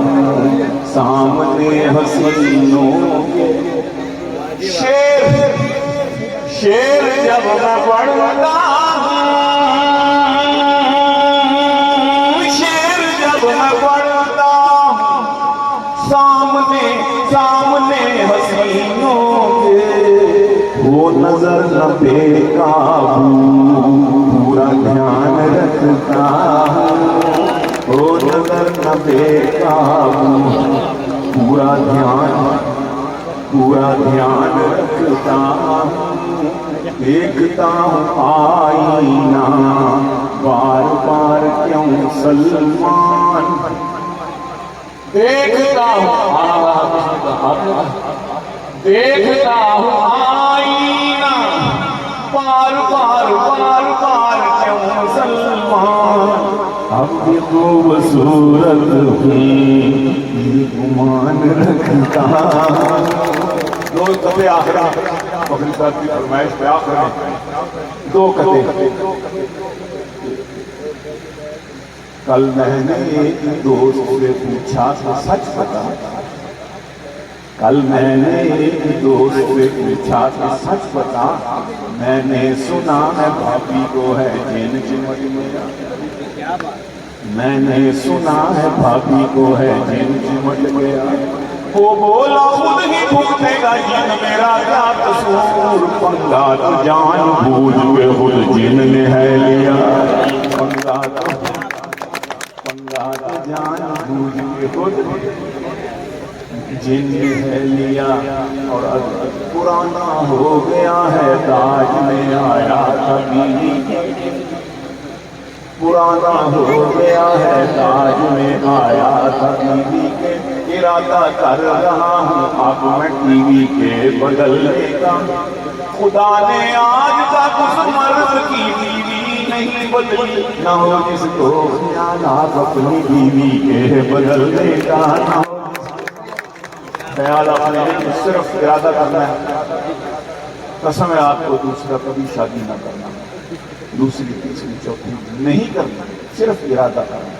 सामने हसीनों के, शेर जब मैं पढ़ता हूँ, शेर जब मैं पढ़ता हूँ सामने हसीनों के। वो नजर न बेकाबू पूरा ध्यान रखता हूँ, वो नजर न बेकाबू पूरा ध्यान रखता हूँ। देखता हूँ आईना बार बार क्यों सलमान, देखता हूँ आईना बार बार क्यों सलमान। अब भी खूबसूरत हूँ गुमान रखता। दो कते आखिरी फखरी साहब की फरमाइश पे आखिरी दो कते। कल मैंने एक दोस्त से पूछा था सच बता, कल मैंने एक दोस्त से पूछा था सच बता, मैंने सुना है भाभी को है चैन चिमट मेरा। मैंने सुना है भाभी को है जिन चिमट गया, वो बोला खुद ही भुगतेगा जिन, मेरा क्या कसूर, पंगा तो जान बूझ के खुद जिन ने है लिया, पंगा तो जान बूझ के खुद जिन ने है लिया। और अब पुराना हो गया है ताज में आया था बीवी, पुराना हो गया है ताज में आया था बीवी के, इरादा कर रहा हूँ अब मैं टीवी के बदलने का, खुदा ने आज तक उस मर्द की बीवी नहीं बदली, ना हो जिसको ख्याल आप अपनी बीवी के बदलने का, ना हो ख्याल अपने, सिर्फ इरादा करना है। कसम है आपको दूसरा कभी शादी ना करना, दूसरी तीसरी चौथी नहीं करना, सिर्फ इरादा करना।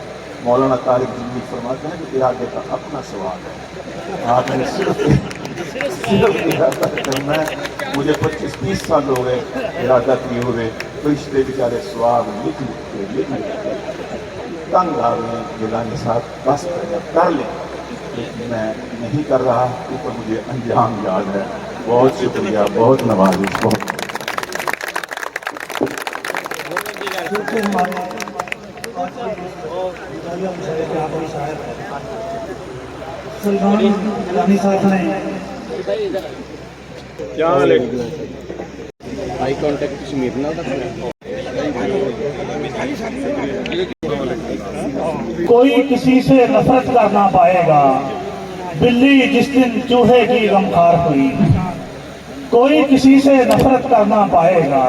मौलाना तारिक जिंदगी फरमाते हैं कि इरादे का अपना सवाल है, आपने सिर्फ इरादा करना है। मुझे 25-30 साल हो गए इरादा किए हुए, फरिश्ते बेचारे स्वाब लिख के तंग आ गए, गिलानी साहब बस कर ले, लेकिन मैं नहीं कर रहा क्योंकि मुझे अंजाम याद है। बहुत शुक्रिया, बहुत नवाजिश, बहुत सलमान गिलानी साहब ने आई कांटेक्ट कश्मीर ना कोई किसी से नफरत कर ना पाएगा, बिल्ली जिस दिन चूहे की गमखार हुई, कोई किसी से नफरत कर ना पाएगा,